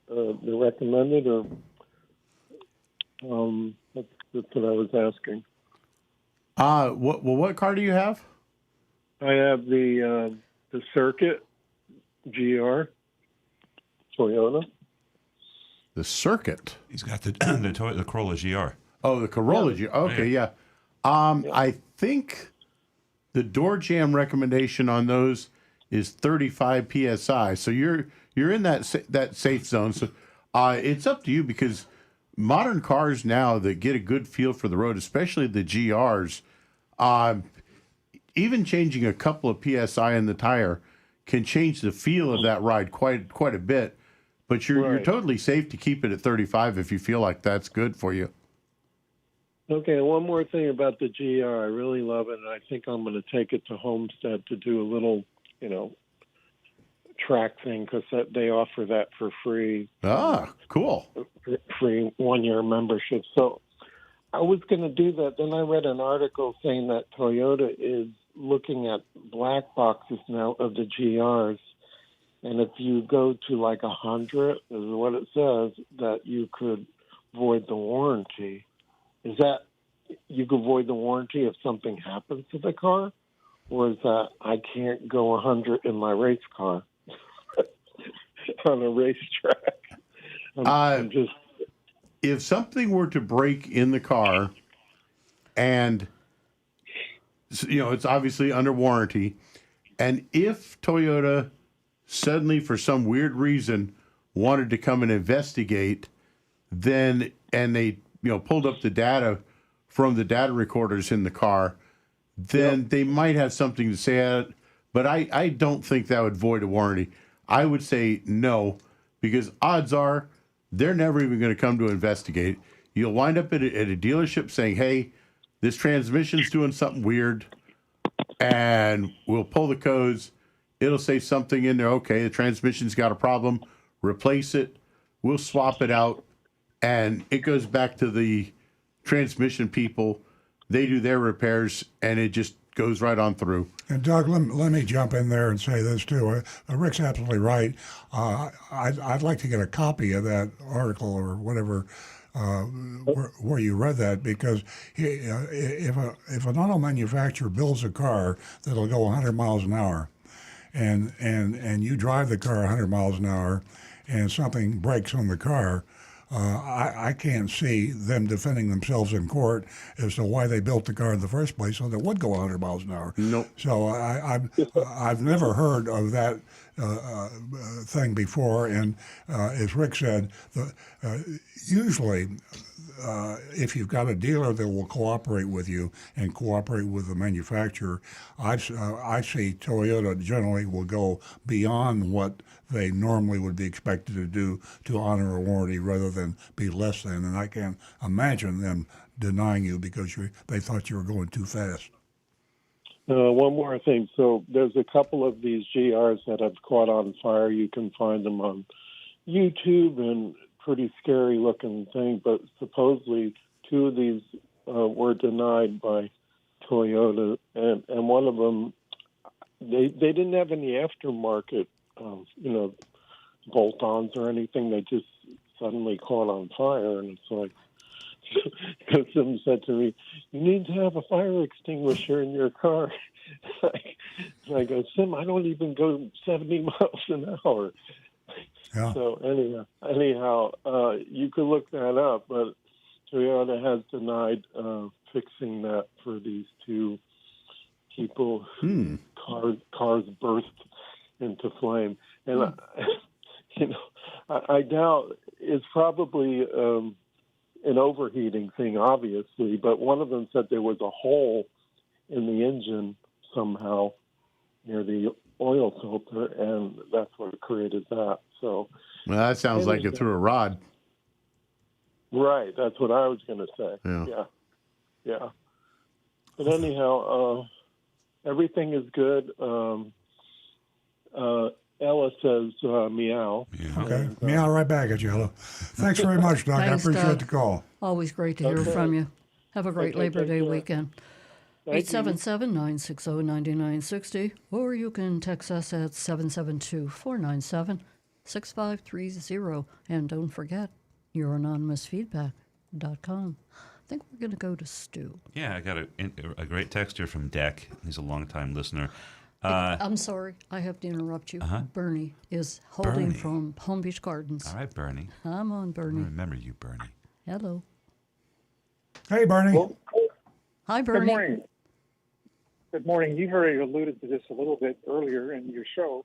the recommended, or that's what I was asking. What car do you have? I have the Circuit GR Toyota. The Circuit. He's got the Corolla GR. Oh, the Corolla. Yeah. Okay, yeah. I think the door jam recommendation on those is 35 psi. So you're in that safe zone. So it's up to you, because modern cars now that get a good feel for the road, especially the GRs, even changing a couple of psi in the tire can change the feel of that ride quite a bit. But you're Right. totally safe to keep it at 35 if you feel like that's good for you. Okay, one more thing about the GR. I really love it, and I think I'm going to take it to Homestead to do a little, track thing, because they offer that for free. Cool. Free 1-year membership. So I was going to do that. Then I read an article saying that Toyota is looking at black boxes now of the GRs. And if you go to like 100, is what it says, that you could void the warranty. Is that you could void the warranty if something happens to the car? Or is that I can't go 100 in my race car on a racetrack? I'm just... If something were to break in the car, and it's obviously under warranty, and if Toyota suddenly, for some weird reason, wanted to come and investigate, and they pulled up the data from the data recorders in the car, then they might have something to say. But I don't think that would void a warranty. I would say no, because odds are they're never even going to come to investigate. You'll wind up at a dealership saying, hey, this transmission's doing something weird, and we'll pull the codes. It'll say something in there. Okay, the transmission's got a problem. Replace it. We'll swap it out. And it goes back to the transmission people. They do their repairs, and it just goes right on through. And Doug, let me jump in there and say this too. Rick's absolutely right. I'd like to get a copy of that article or whatever where you read that, because if an auto manufacturer builds a car that'll go 100 miles an hour, and you drive the car 100 miles an hour, and something breaks on the car, I can't see them defending themselves in court as to why they built the car in the first place so that it would go 100 miles an hour. Nope. So I've never heard of that thing before. And as Rick said, usually if you've got a dealer that will cooperate with you and cooperate with the manufacturer, I see Toyota generally will go beyond what they normally would be expected to do to honor a warranty rather than be less than. And I can't imagine them denying you because they thought you were going too fast. One more thing. So there's a couple of these GRs that have caught on fire. You can find them on YouTube, and pretty scary looking thing. But supposedly 2 of these were denied by Toyota, and one of them, they didn't have any aftermarket, bolt-ons or anything. They just suddenly caught on fire, and it's like, someone said to me, "You need to have a fire extinguisher in your car." I go, "Sim, I don't even go 70 miles an hour." Yeah. So anyhow, you could look that up, but Toyota has denied fixing that for these 2 people. Cars burst into flame, and I doubt it's probably an overheating thing, obviously. But one of them said there was a hole in the engine somehow, near the oil filter, and that's what created that. So, Well, that sounds like it threw a rod. right, that's what I was going to say. Yeah. But anyhow, everything is good. Ella says meow. Yeah. Okay. Meow right back at you, Ella. Thanks very much, Doug. I Thanks, appreciate Doug. the call. Always great to hear Okay. from you. Have a great Okay, Labor take Day care. weekend. Thank you. 877-960-9960, or you can text us at 772-497-6530. And don't forget, youranonymousfeedback.com. I think we're going to go to Stu. Yeah, I got a great text here from Deck. He's a longtime listener. I'm sorry, I have to interrupt you. Bernie is holding Bernie. from Palm Beach Gardens. All right, Bernie. I'm on, I Bernie. remember you, Bernie. Hello. Hey, Bernie. Well, Hi, good Bernie. morning. Good morning. You've already alluded to this a little bit earlier in your show,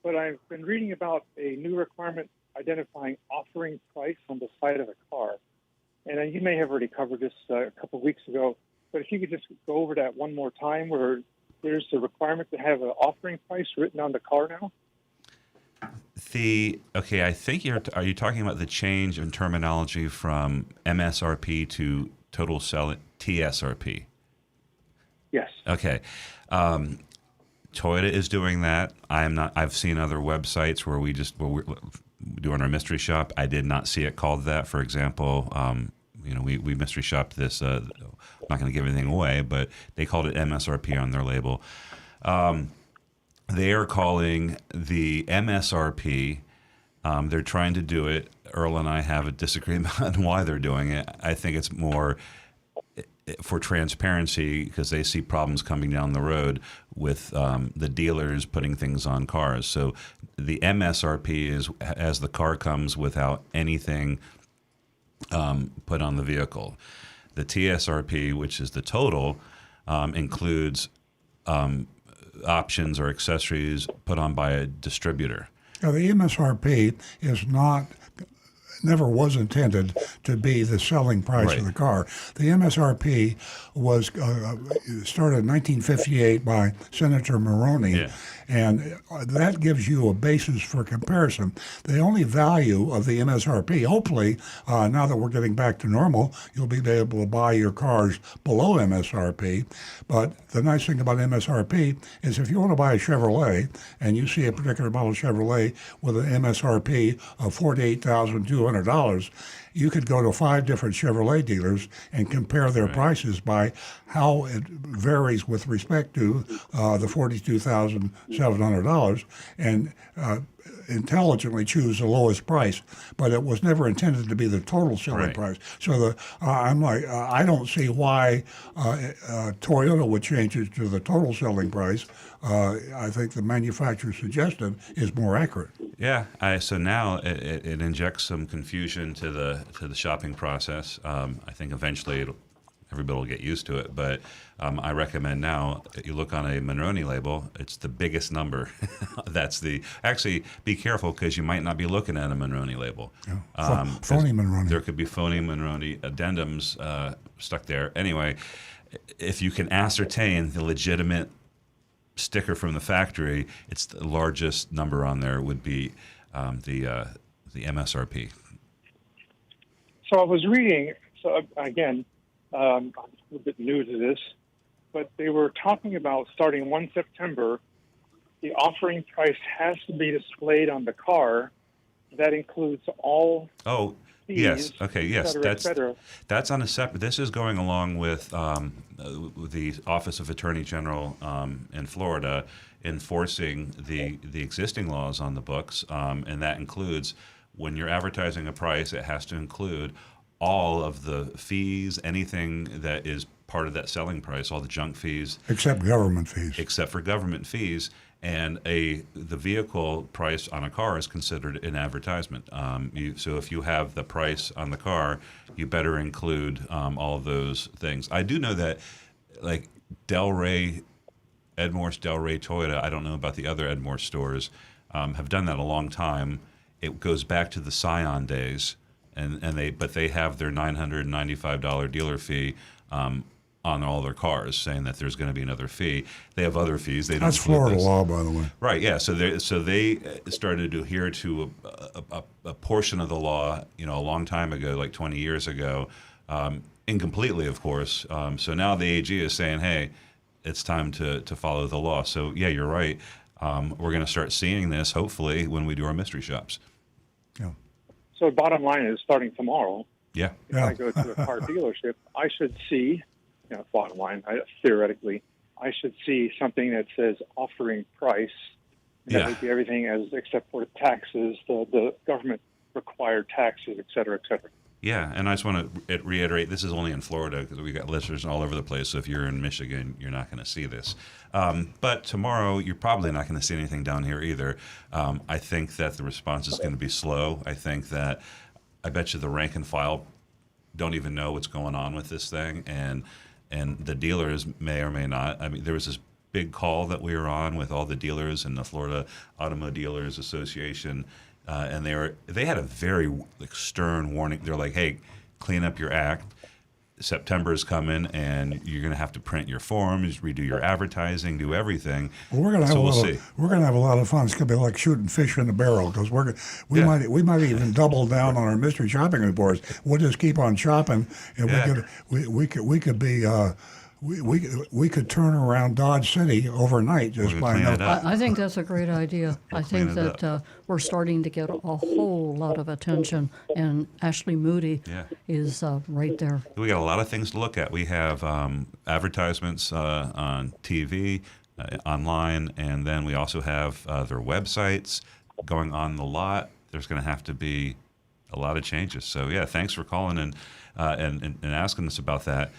but I've been reading about a new requirement identifying offering price on the side of a car. And you may have already covered this a couple of weeks ago, but if you could just go over that one more time, where there's a requirement to have an offering price written on the car now. I think are you talking about the change in terminology from MSRP to total selling TSRP? Yes. Okay. Toyota is doing that. I'm not. I've seen other websites where we're doing our mystery shop. I did not see it called that. For example, we mystery shopped this. I'm not going to give anything away, but they called it MSRP on their label. They are calling the MSRP. They're trying to do it. Earl and I have a disagreement on why they're doing it. I think it's more for transparency because they see problems coming down the road with the dealers putting things on cars. So the MSRP is as the car comes without anything put on the vehicle. The TSRP, which is the total, includes options or accessories put on by a distributor. Now, the MSRP never was intended to be the selling price Right. of the car. The MSRP was started in 1958 by Senator Maroney, Yeah. and that gives you a basis for comparison. The only value of the MSRP, hopefully, now that we're getting back to normal, you'll be able to buy your cars below MSRP. But the nice thing about MSRP is if you want to buy a Chevrolet and you see a particular model Chevrolet with an MSRP of $48,200, you could go to 5 different Chevrolet dealers and compare their prices by how it varies with respect to the $42,700 and intelligently choose the lowest price. But it was never intended to be the total selling Right. price. So I'm like, I don't see why Toyota would change it to the total selling price. I think the manufacturer suggested is more accurate. Yeah. So now it injects some confusion to the shopping process. I think eventually everybody will get used to it, but I recommend now you look on a Monroney label. It's the biggest number. Actually be careful because you might not be looking at a Monroney label. Phony Monroney. There could be phony Monroney addendums stuck there. Anyway, if you can ascertain the legitimate sticker from the factory, it's the largest number on there would be the MSRP. So I was reading. So again, I'm a little bit new to this, but they were talking about starting 1 September, the offering price has to be displayed on the car. That includes all fees, Yes. Okay. Yes. et cetera. That's on a separate. This is going along with the Office of Attorney General in Florida enforcing the existing laws on the books, and that includes when you're advertising a price, it has to include all of the fees, anything that is part of that selling price, all the junk fees, Except government fees. except for government fees. And the vehicle price on a car is considered an advertisement. So if you have the price on the car, you better include all of those things. I do know that, like Ed Morse, Del Rey Toyota, I don't know about the other Ed Morse stores, have done that a long time. It goes back to the Scion days, but they have their $995 dealer fee on on all their cars, saying that there's going to be another fee. They have other fees. They don't That's include Florida this. law, by the way. Right. Yeah. So they started to adhere to a portion of the law, a long time ago, like 20 years ago, incompletely, of course. So now the AG is saying, hey, it's time to follow the law. So yeah, you're right. We're going to start seeing this hopefully when we do our mystery shops. Yeah. So bottom line is, starting tomorrow, Yeah. if I go to a car dealership, I should see, bottom line, theoretically, I should see something that says offering price. And Yeah. That would be everything except for taxes, the government required taxes, et cetera, et cetera. Yeah, and I just want to reiterate, this is only in Florida because we got listeners all over the place. So if you're in Michigan, you're not going to see this. But tomorrow, you're probably not going to see anything down here either. I think that the response is going to be slow. I bet you the rank and file don't even know what's going on with this thing, and the dealers may or may not. I mean, there was this big call that we were on with all the dealers in the Florida Automobile Dealers Association. And they had a very stern warning. They're like, "Hey, clean up your act. September is coming, and you're going to have to print your forms, redo your advertising, do everything." Well, we're gonna have a lot of fun. It's gonna be like shooting fish in a barrel because we might even double down on our mystery shopping reports. We'll just keep on shopping, and we could be. We could turn around Dodge City overnight just by clean it up. I think that's a great idea. I think that we're starting to get a whole lot of attention, and Ashley Moody is right there. We got a lot of things to look at. We have advertisements on TV, online, and then we also have their websites going on the lot. There's going to have to be a lot of changes. So yeah, thanks for calling and asking us about that.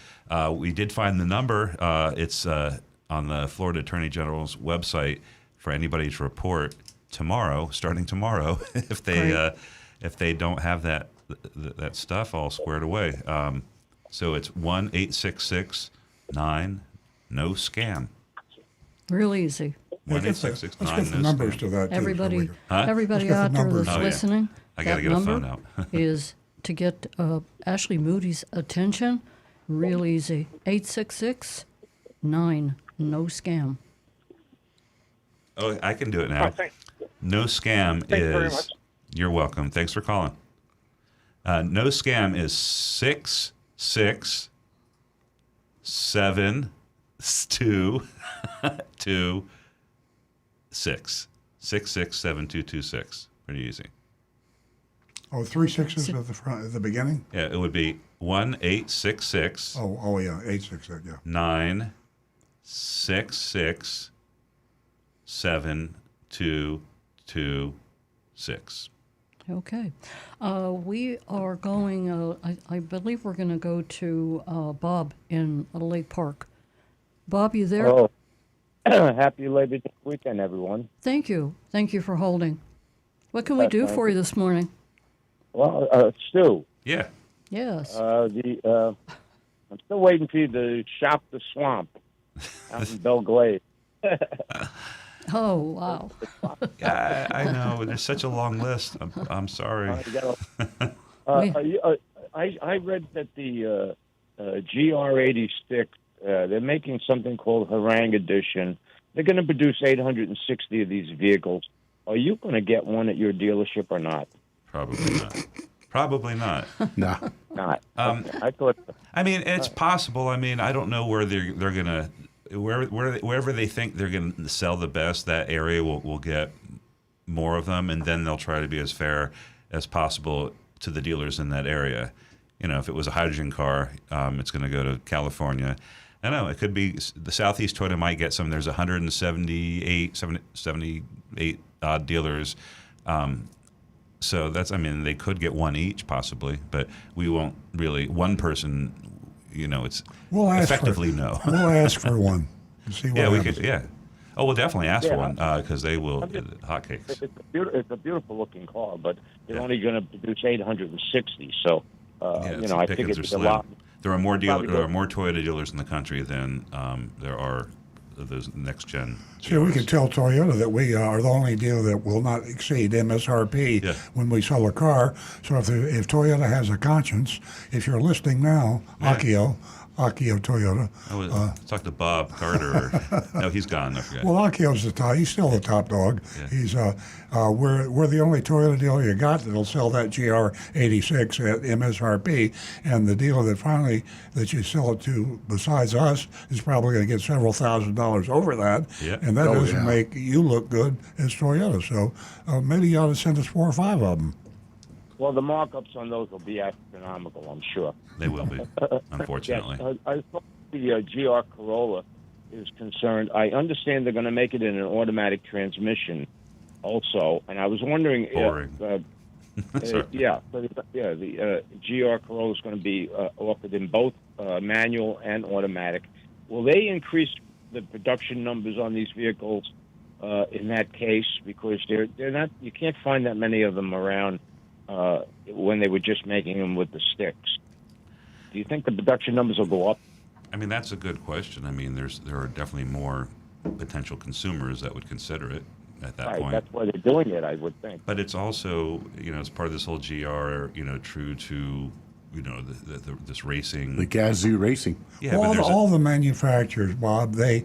We did find the number. It's on the Florida Attorney General's website for anybody to report tomorrow, starting tomorrow, if they don't have that stuff all squared away. So it's 1-866-9-NO-SCAM. Real easy. 1-866-9-NO-SCAM. Let's get the numbers to that. Everybody, Too, everybody Let's get out the there numbers. that's Oh, yeah. listening, I got to that get a phone number out. is to get Ashley Moody's attention. Real easy. 866-9-NO-SCAM. Oh, I can do it now. Thanks. No Scam Thank you very is. much. You're welcome. Thanks for calling. No Scam is 667-226. 667-226. Pretty easy. Oh, 3 sixes at the front at the beginning. Yeah, it would be 1-866. Oh yeah, 866. Yeah. 9-667-226. Okay. We are going, I believe we're going to go to Bob in Lake Park. Bob, you there? Oh, happy Labor Day weekend, everyone. Thank you. Thank you for holding. What can we do for you this morning? Well, Stu, Yeah. Yes. I'm still waiting for you to shop the swamp out in Belle Glade. Oh, wow. Yeah, I know. There's such a long list. I'm sorry. I read that the GR86, they're making something called Harang Edition. They're going to produce 860 of these vehicles. Are you going to get one at your dealership or not? Probably not. Probably not. No. Not. I thought. I mean, it's possible. I mean, I don't know where they're gonna wherever they think they're gonna sell the best. That area will get more of them, and then they'll try to be as fair as possible to the dealers in that area. If it was a hydrogen car, it's going to go to California. I know it could be the Southeast Toyota might get some. There's 78 odd dealers. So they could get one each possibly, but we won't really. One person, it's effectively no. We'll ask for one and see what happens. We could. Yeah. Oh, we'll definitely ask for one because they will hotcakes. It's a beautiful looking car, but they're only going to produce 860. So, I think it's a lot. There are more Toyota dealers in the country than there are those next gen. See, we can tell Toyota that we are the only dealer that will not exceed MSRP when we sell a car. So if Toyota has a conscience, if you're listening now, Akio, Akio Toyota. I was talk to Bob Carter. No, he's gone. I forgot. Well, Akio's the top. He's still the top dog. Yeah. He's we're the only Toyota dealer you got that'll sell that GR86 at MSRP, and the dealer that you sell it to besides us is probably going to get several $1,000s over that. Yeah. And that doesn't yeah. make you look good as Toyota. So maybe you ought to send us 4 or 5 of them. Well, the markups on those will be astronomical, I'm sure. They will be, unfortunately. As far as the GR Corolla is concerned, I understand they're going to make it in an automatic transmission also, and I was wondering Boring. if, the GR Corolla is going to be offered in both manual and automatic. Will they increase the production numbers on these vehicles in that case? Because they're not, you can't find that many of them around when they were just making them with the sticks. Do you think the production numbers will go up? I mean, that's a good question. I mean, there are definitely more potential consumers that would consider it at that Right, point. that's why they're doing it, I would think. But it's also, it's part of this whole GR, true to, this racing. The Gazoo Racing. Yeah, Well, but there's all the manufacturers, Bob, the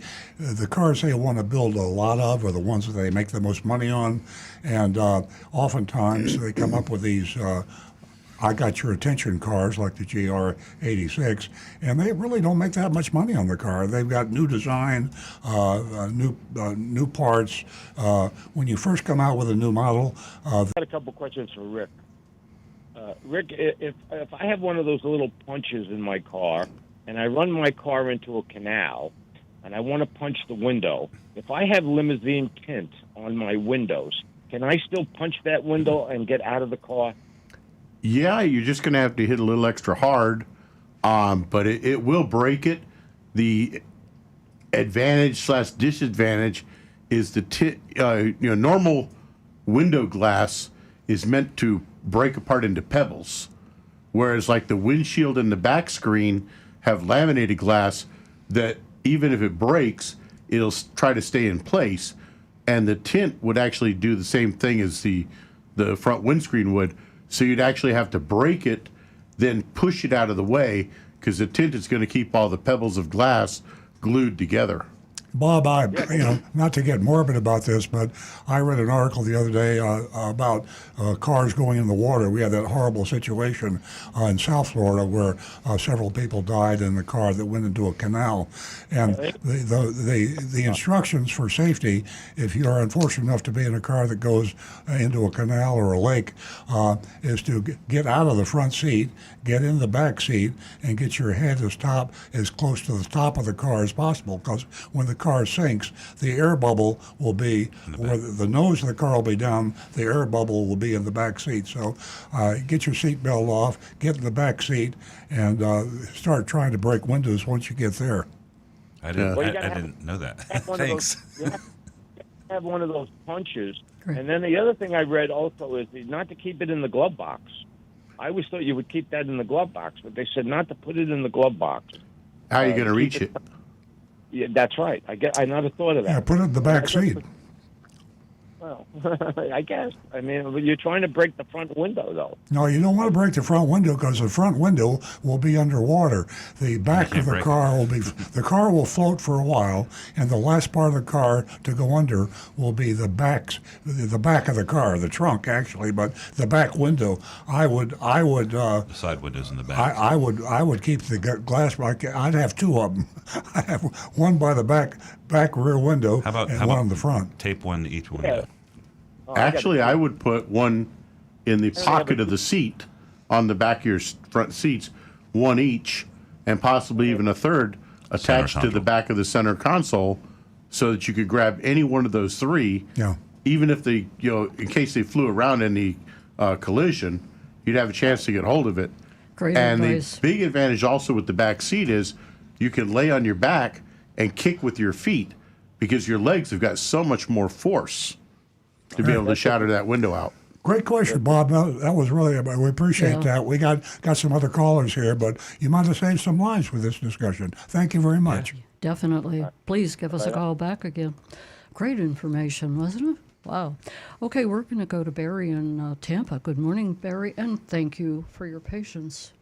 cars they want to build a lot of are the ones that they make the most money on, and oftentimes they come up with these I got your attention cars like the GR86, and they really don't make that much money on the car. They've got new design, new parts. When you first come out with a new model, I had a couple questions for Rick. Rick, if I have one of those little punches in my car, and I run my car into a canal, and I want to punch the window, if I have limousine tint on my windows, can I still punch that window and get out of the car? Yeah, you're just going to have to hit a little extra hard, but it will break it. The advantage/disadvantage is the normal window glass is meant to break apart into pebbles, whereas like the windshield and the back screen have laminated glass that even if it breaks, it'll try to stay in place, and the tint would actually do the same thing as the front windscreen would. So you'd actually have to break it, then push it out of the way, because the tint is going to keep all the pebbles of glass glued together. Bob, not to get morbid about this, but I read an article the other day about cars going in the water. We had that horrible situation in South Florida where several people died in the car that went into a canal. And the instructions for safety, if you are unfortunate enough to be in a car that goes into a canal or a lake, is to get out of the front seat, get in the back seat, and get your head as close to the top of the car as possible. Because when the car sinks, the air bubble will be where the nose of the car will be down, the air bubble will be in the back seat. So get your seat belt off, get in the back seat, and start trying to break windows once you get there. I didn't, Well, you I gotta didn't know that. Have one of Thanks. those- you have one of those punches. Great. And then the other thing I read also is not to keep it in the glove box. I always thought you would keep that in the glove box, but they said not to put it in the glove box. How are you going to reach it? Yeah, that's right. I never thought of that. Yeah, put it in the back seat. Well, I guess. I mean, you're trying to break the front window, though. No, you don't want to break the front window because the front window will be underwater. The back of can't the break car will float for a while, and the last part of the car to go under will be the back of the car, the trunk actually, but the back window. I would. The side windows in the back. I would keep the glass. I'd have 2 of them. I have one by the back rear window How about and one on the front. tape one to each one? Yeah. Oh, Actually, I would put one in the pocket of the seat on the back of your front seats, one each, and possibly even a third attached to the console. back of the center console, so that you could grab any one of those 3. Yeah. Even if they, in case they flew around in the collision, you'd have a chance to get hold of it. Great And advice. the big advantage also with the back seat is you can lay on your back and kick with your feet, because your legs have got so much more force to be able to shatter that window out. Great question, Bob. That was really, we appreciate Yeah. that. We got some other callers here, but you might have saved some lives with this discussion. Thank you very much. Definitely. Please give us a call back again. Great information, wasn't it? Wow. Okay, we're going to go to Barry in Tampa. Good morning, Barry, and thank you for your patience.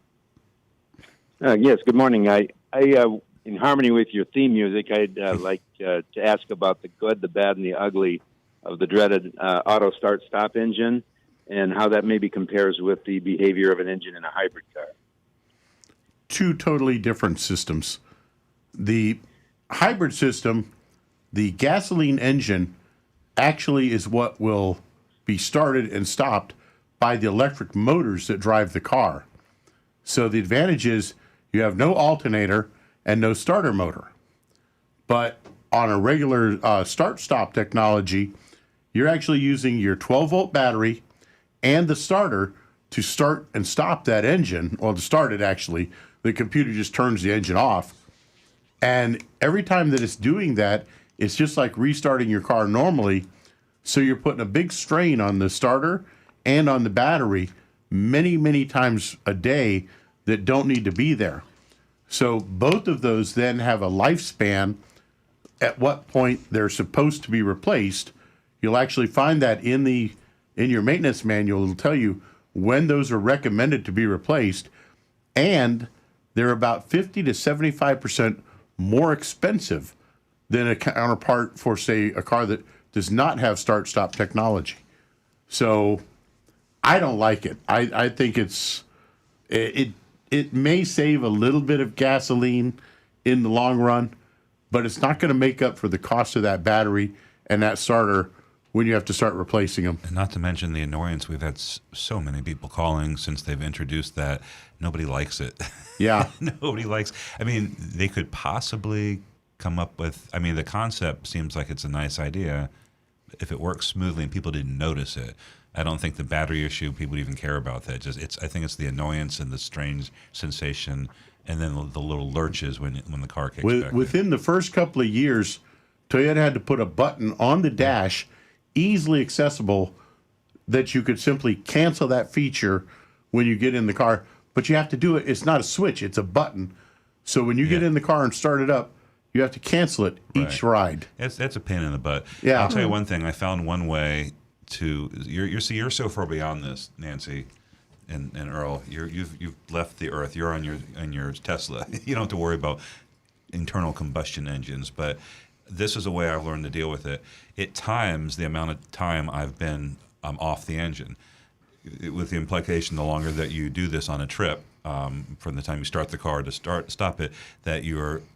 Yes, good morning. I in harmony with your theme music, I'd like to ask about the good, the bad, and the ugly of the dreaded auto start-stop engine, and how that maybe compares with the behavior of an engine in a hybrid car. Two totally different systems. The hybrid system, the gasoline engine, actually is what will be started and stopped by the electric motors that drive the car. So the advantage is you have no alternator and no starter motor. But on a regular start-stop technology, you're actually using your 12-volt battery and the starter to start and stop that engine, or to start it actually. The computer just turns the engine off. And every time that it's doing that, it's just like restarting your car normally. So you're putting a big strain on the starter and on the battery many, many times a day that don't need to be there. So both of those then have a lifespan at what point they're supposed to be replaced. You'll actually find that in your maintenance manual. It'll tell you when those are recommended to be replaced, and they're about 50 to 75% more expensive than a counterpart for, say, a car that does not have start-stop technology. So I don't like it. I think it may save a little bit of gasoline in the long run, but it's not going to make up for the cost of that battery and that starter when you have to start replacing them. And not to mention the annoyance. We've had so many people calling since they've introduced that. Nobody likes it. Yeah. Nobody likes. I mean, they could possibly come up with. I mean, the concept seems like it's a nice idea if it works smoothly and people didn't notice it. I don't think the battery issue, people even care about that. I think it's the annoyance and the strange sensation, and then the little lurches when the car kicks back. Within the first couple of years, Toyota had to put a button on the dash, easily accessible, that you could simply cancel that feature when you get in the car. But you have to do it. It's not a switch. It's a button. So when you get in the car and start it up, you have to cancel it each ride. That's a pain in the butt. Yeah. I'll tell you one thing. I found one way to. You're so far beyond this, Nancy, and Earl. You've left the earth. You're on your Tesla. You don't have to worry about internal combustion engines. But this is a way I've learned to deal with it. It times the amount of time I've been off the engine, with the implication the longer that you do this on a trip, from the time you start the car to stop it, that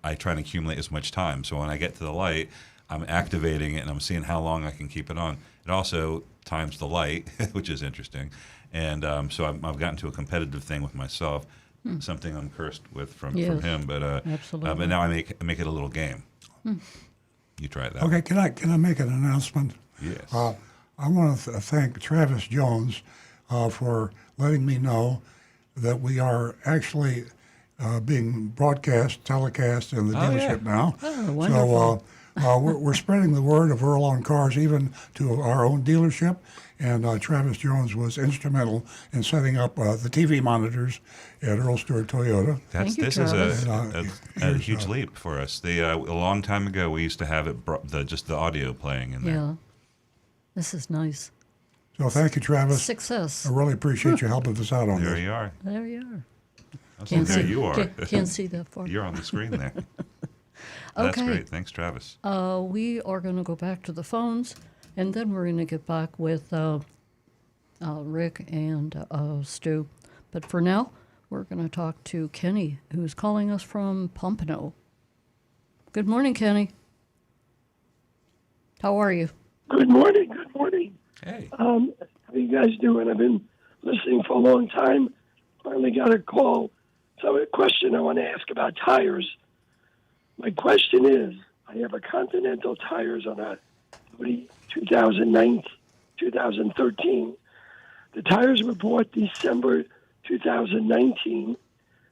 I try and accumulate as much time. So when I get to the light, I'm activating it and I'm seeing how long I can keep it on. It also times the light, which is interesting. And so I've gotten to a competitive thing with myself, something I'm cursed with from him. But absolutely. But now I make it a little game. You try that. Okay, can I make an announcement? Yes. I want to thank Travis Jones for letting me know that we are actually being telecast in the dealership now. Oh, wonderful. So we're spreading the word of Earl on Cars even to our own dealership. And Travis Jones was instrumental in setting up the TV monitors at Earl Stewart Toyota. This is a huge leap for us. A long time ago, we used to have just the audio playing in there. Yeah. This is nice. So thank you, Travis. Success. I really appreciate you helping us out on this. There you are. There you are. There you are. Can't see that far. You're on the screen there. That's Okay. great. Thanks, Travis. We are going to go back to the phones, and then we're going to get back with Rick and Stu. But for now, we're going to talk to Kenny, who's calling us from Pompano. Good morning, Kenny. How are you? Good morning. Good morning. Hey. How you guys doing? I've been listening for a long time. Finally got a call. So a question I want to ask about tires. My question is, I have a Continental tires on a 2013. The tires were bought December 2019.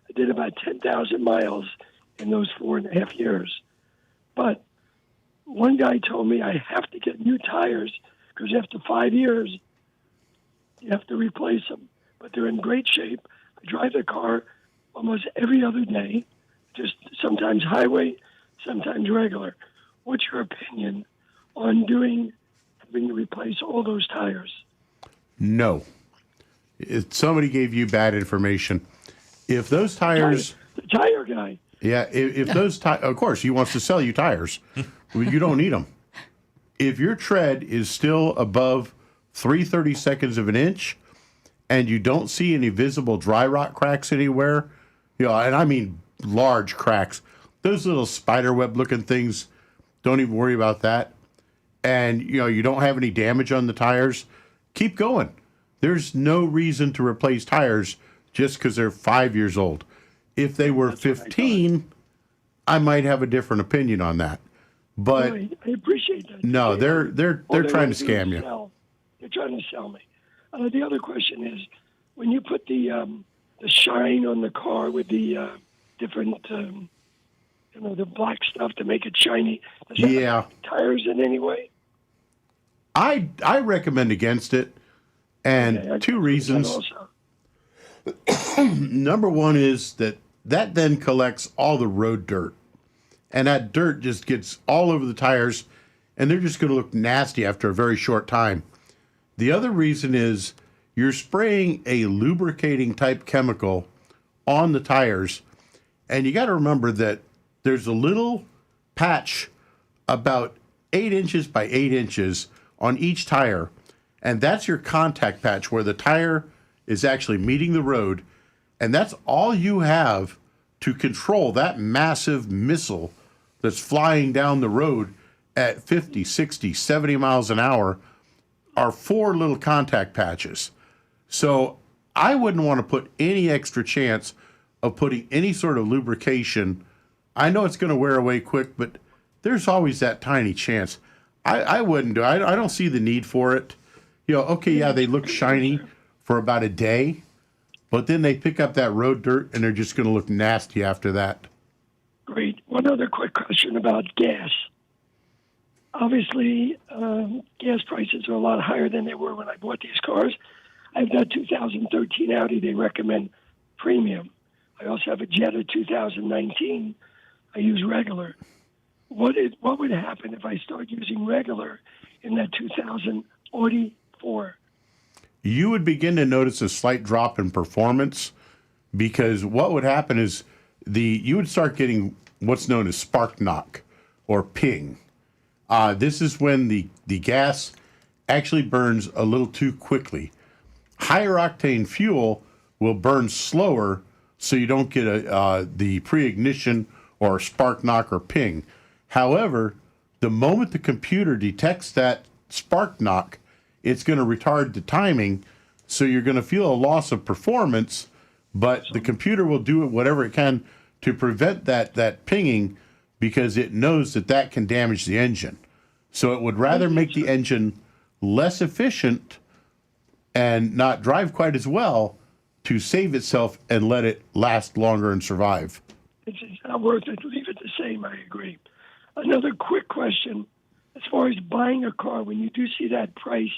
I did about 10,000 miles in those 4.5 years. But one guy told me I have to get new tires because after 5 years, you have to replace them. But they're in great shape. I drive the car almost every other day, just sometimes highway, sometimes regular. What's your opinion on having to replace all those tires? No. If somebody gave you bad information, if those tires... The tire guy. Yeah, if those of course, he wants to sell you tires. Well, you don't need them. If your tread is still above 3/32 of an inch and you don't see any visible dry rot cracks anywhere, and I mean large cracks, those little spider web looking things, don't even worry about that. And, you don't have any damage on the tires, keep going. There's no reason to replace tires just because they're 5 years old. If they were 15, I might have a different opinion on that. But I appreciate that. no, they're trying to scam you. They're trying to sell me. The other question is, when you put the shine on the car with the different, the black stuff to make it shiny, does that affect tires in any way? I recommend against it, and two reasons. Number one is that then collects all the road dirt. And that dirt just gets all over the tires, and they're just going to look nasty after a very short time. The other reason is you're spraying a lubricating type chemical on the tires, and you got to remember that there's a little patch about 8 inches by 8 inches on each tire, and that's your contact patch where the tire is actually meeting the road, and that's all you have to control that massive missile that's flying down the road at 50, 60, 70 miles an hour are 4 little contact patches. So I wouldn't want to put any extra chance of putting any sort of lubrication. I know it's going to wear away quick, but there's always that tiny chance. I wouldn't do it. I don't see the need for it. They look shiny for about a day, but then they pick up that road dirt and they're just going to look nasty after that. Great. One other quick question about gas. Obviously, gas prices are a lot higher than they were when I bought these cars. I have that 2013 Audi. They recommend premium. I also have a Jetta 2019. I use regular. What would happen if I start using regular in that 2000 Audi 4? You would begin to notice a slight drop in performance, because what would happen is you would start getting what's known as spark knock or ping. This is when the gas actually burns a little too quickly. Higher octane fuel will burn slower, so you don't get the pre-ignition or spark knock or ping. However, the moment the computer detects that spark knock, it's going to retard the timing, so you're going to feel a loss of performance, but the computer will do whatever it can to prevent that pinging, because it knows that can damage the engine. So it would rather make the engine less efficient and not drive quite as well to save itself and let it last longer and survive. It's not worth it. Leave it the same. I agree. Another quick question. As far as buying a car, when you do see that price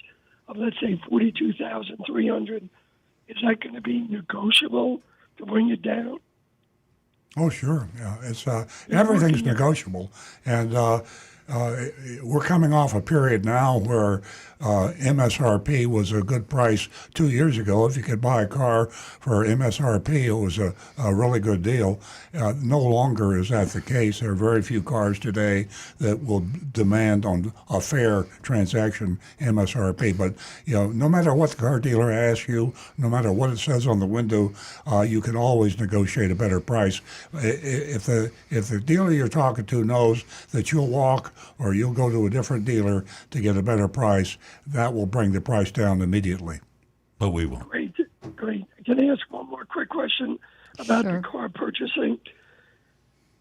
of, let's say, $42,300, is that going to be negotiable to bring it down? Oh, sure. Yeah, it's everything's negotiable, and we're coming off a period now where MSRP was a good price 2 years ago. If you could buy a car for MSRP, it was a really good deal. No longer is that the case. There are very few cars today that will demand on a fair transaction MSRP. But no matter what the car dealer asks you, no matter what it says on the window, you can always negotiate a better price. If the dealer you're talking to knows that you'll walk or you'll go to a different dealer to get a better price, that will bring the price down immediately. But we won't. Great. Can I ask one more quick question about the car purchasing?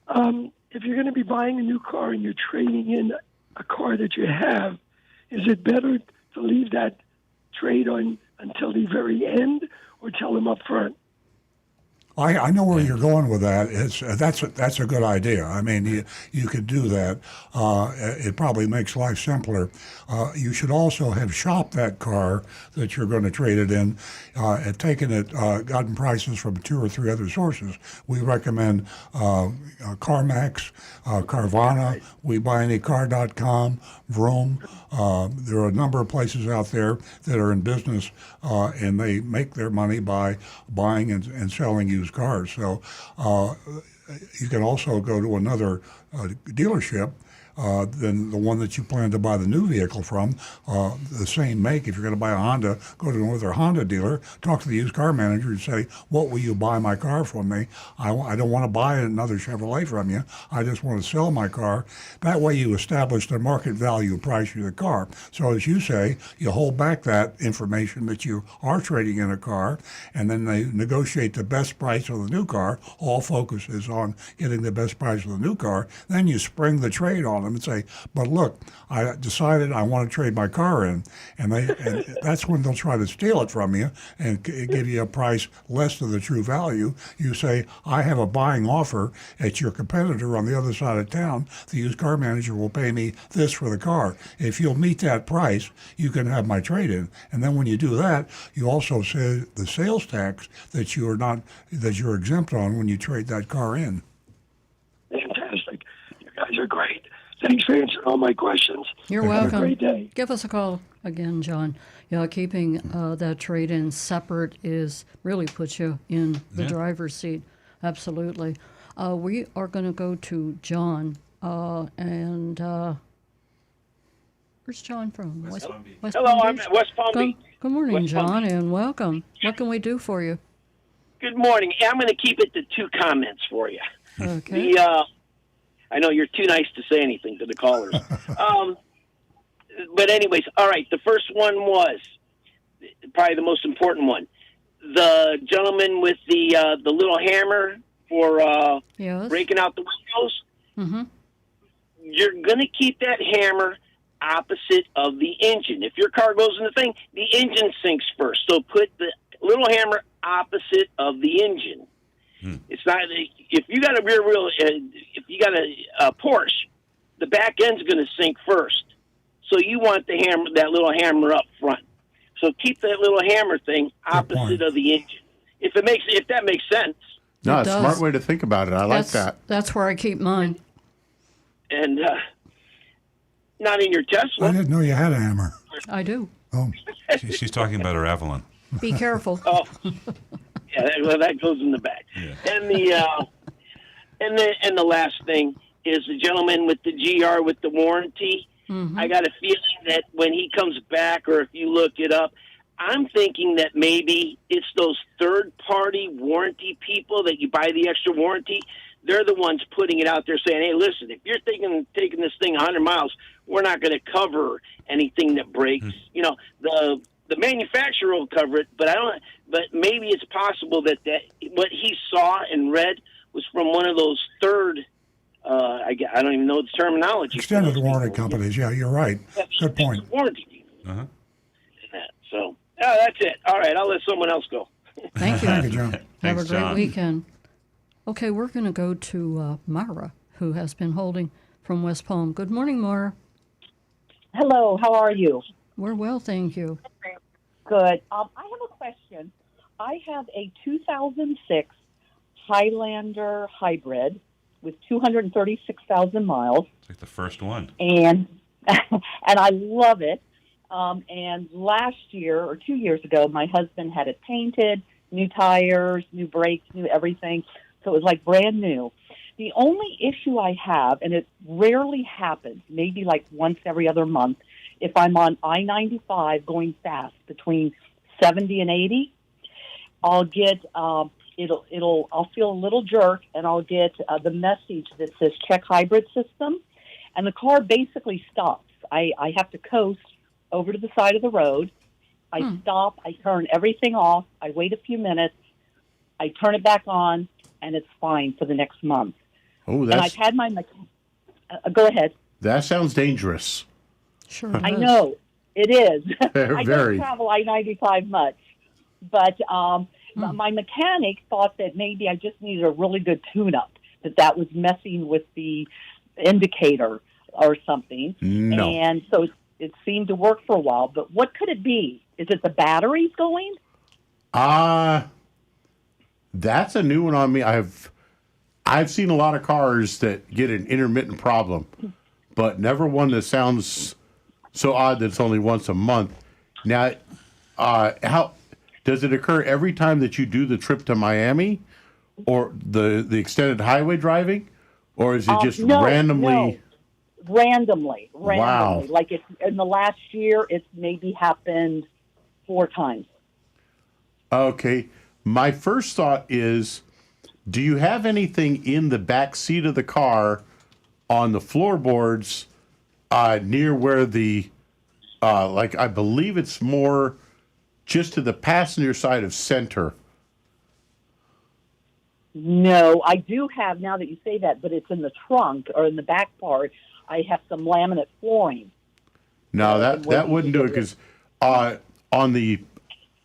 If you're going to be buying a new car and you're trading in a car that you have, is it better to leave that trade on until the very end or tell them up front? I know where you're going with that. That's a good idea. I mean, you could do that. It probably makes life simpler. You should also have shopped that car that you're going to trade it in, and gotten prices from 2 or 3 other sources. We recommend CarMax, Carvana, WeBuyAnyCar.com, Vroom. There are a number of places out there that are in business, and they make their money by buying and selling used cars. So you can also go to another dealership than the one that you plan to buy the new vehicle from, the same make. If you're going to buy a Honda, go to another Honda dealer, talk to the used car manager and say, what will you buy my car from me? I don't want to buy another Chevrolet from you. I just want to sell my car. That way you establish the market value price of the car. So as you say, you hold back that information that you are trading in a car, and then they negotiate the best price of the new car. All focus is on getting the best price of the new car. Then you spring the trade on them and say, but look, I decided I want to trade my car in. And that's when they'll try to steal it from you and give you a price less than the true value. You say, I have a buying offer at your competitor on the other side of town. The used car manager will pay me this for the car. If you'll meet that price, you can have my trade in. And then when you do that, you also say the sales tax that you're exempt on when you trade that car in. Fantastic. You guys are great. Thanks for answering all my questions. You're Have welcome. a great day. Give us a call again, John. Yeah, keeping that trade-in separate really puts you in the driver's seat. Absolutely. We are going to go to John. And where's John from? West Palm Beach. Hello, I'm at West Palm Beach. Good morning, West Palm John, Beach. and welcome. What can we do for you? Good morning. I'm going to keep it to 2 comments for you. Okay. I know you're too nice to say anything to the callers. But anyways, all right. The first one was probably the most important one. The gentleman with the little hammer for Yes. breaking out the windows. Mm-hmm. You're going to keep that hammer opposite of the engine. If your car goes in the thing, the engine sinks first. So put the little hammer opposite of the engine. It's not if you got a rear wheel. If you got a Porsche, the back end's going to sink first. So you want that little hammer up front. So keep that little hammer thing opposite of the engine. If that makes sense. No, It it's a does. smart way to think about it. I like that. That's where I keep mine. And not in your Tesla. I didn't know you had a hammer. I do. Oh, She's talking about her Avalon. Be careful. Oh, yeah, that goes in the back. Yeah. And the last thing is the gentleman with the GR with the warranty. Mm-hmm. I got a feeling that when he comes back, or if you look it up, I'm thinking that maybe it's those third-party warranty people that you buy the extra warranty. They're the ones putting it out there saying, hey, listen, if you're taking this thing 100 miles, we're not going to cover anything that breaks. You know, the manufacturer will cover it, but but maybe it's possible that what he saw and read was from one of those I don't even know the terminology. extended warranty companies. Yeah, you're right. Good point. Warranty people. Uh-huh. So, that's it. All right, I'll let someone else go. Thank you. Thank you, John. Have Thanks, a great John. weekend. Okay, we're going to go to Mara, who has been holding from West Palm. Good morning, Mara. Hello, how are you? We're well, thank you. Good. I have a question. I have a 2006 Highlander hybrid with 236,000 miles, It's like the first one. and and I love it. And last year or 2 years ago, my husband had it painted, new tires, new brakes, new everything. So it was like brand new. The only issue I have, and it rarely happens, maybe like once every other month, if I'm on I-95 going fast between 70 and 80, I'll get I'll feel a little jerk, and I'll get the message that says check hybrid system, and the car basically stops. I have to coast over to the side of the road. I stop. I turn everything off. I wait a few minutes. I turn it back on, and it's fine for the next month. Oh, And I've had my go ahead. that sounds dangerous. Sure. I know it is. I Very. don't travel I-95 much, but my mechanic thought that maybe I just needed a really good tune-up, that was messing with the indicator or something. No. And so it seemed to work for a while. But what could it be? Is it the batteries going? That's a new one on me. I've seen a lot of cars that get an intermittent problem, but never one that sounds so odd that it's only once a month. Now, how does it occur every time that you do the trip to Miami, or the extended highway driving, or is it just No, randomly? no. Randomly. Wow. Like in the last year, it's maybe happened 4 times. Okay. My first thought is, do you have anything in the back seat of the car on the floorboards near where the, like I believe it's more just to the passenger side of center? No, I do have, now that you say that, but it's in the trunk or in the back part. I have some laminate flooring. No, that wouldn't do it because on the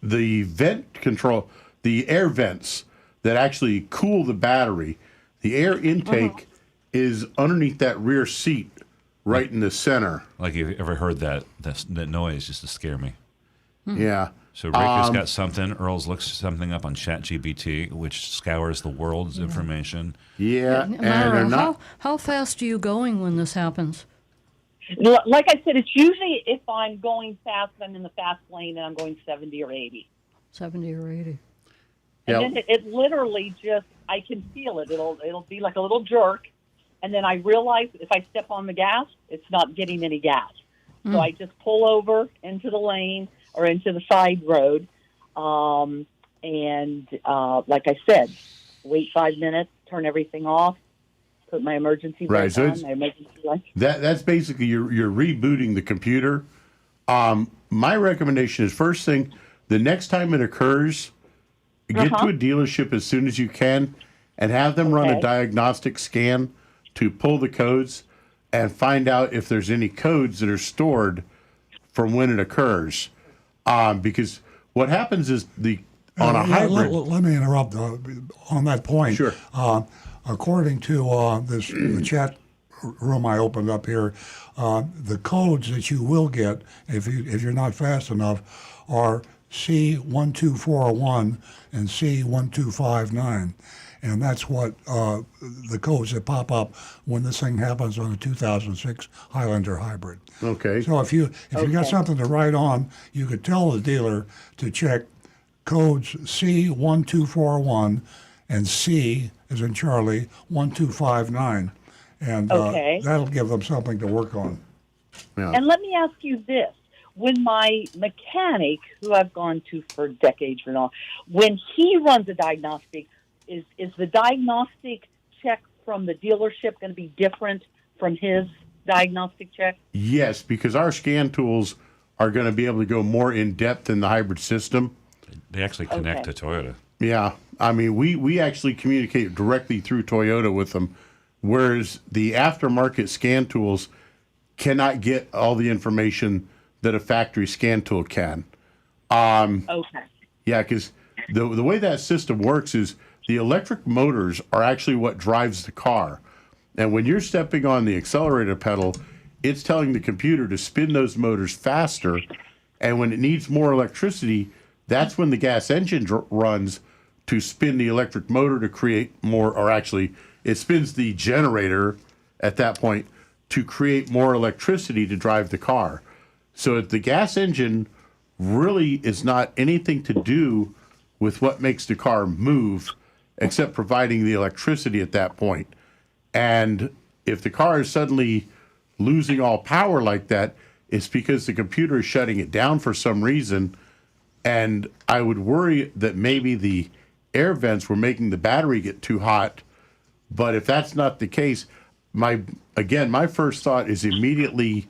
vent control, the air vents that actually cool the battery, the air intake is underneath that rear seat, right in the center. Like you ever heard that noise just to scare me? Yeah. So Rick has got something. Earl's looked something up on ChatGPT, which scours the world's information. Yeah, and Mara, they're not. how fast are you going when this happens? Like I said, it's usually if I'm going fast, I'm in the fast lane and I'm going 70 or 80. 70 or 80. Yeah. And then it literally just, I can feel it. It'll be like a little jerk. And then I realize if I step on the gas, it's not getting any gas. So I just pull over into the lane or into the side road. And like I said, wait 5 minutes, turn everything off, put my emergency brake on, my emergency light. That's basically you're rebooting the computer. My recommendation is, first thing, the next time it occurs, get to a dealership as soon as you can and have them run a diagnostic scan to pull the codes and find out if there's any codes that are stored from when it occurs. Because what happens is on a hybrid. Let me interrupt on that point. Sure. According to the chat room I opened up here, the codes that you will get if you're not fast enough are C1241 and C1259. And that's what the codes that pop up when this thing happens on a 2006 Highlander hybrid. Okay. So if you got something to write on, you could tell the dealer to check codes C1241 and C as in Charlie 1259, and that'll give them something to work on. Yeah. And let me ask you this. When my mechanic, who I've gone to for decades and all, when he runs a diagnostic, is the diagnostic check from the dealership going to be different from his diagnostic check? Yes, because our scan tools are going to be able to go more in depth in the hybrid system. They actually connect to Toyota. Yeah, I mean, we actually communicate directly through Toyota with them, whereas the aftermarket scan tools cannot get all the information that a factory scan tool can. Okay. Yeah, because the way that system works is the electric motors are actually what drives the car. And when you're stepping on the accelerator pedal, it's telling the computer to spin those motors faster. And when it needs more electricity, that's when the gas engine runs to spin the electric motor to create more, or actually, it spins the generator at that point to create more electricity to drive the car. So the gas engine really is not anything to do with what makes the car move, except providing the electricity at that point. And if the car is suddenly losing all power like that, it's because the computer is shutting it down for some reason. And I would worry that maybe the air vents were making the battery get too hot. But if that's not the case, my first thought is immediately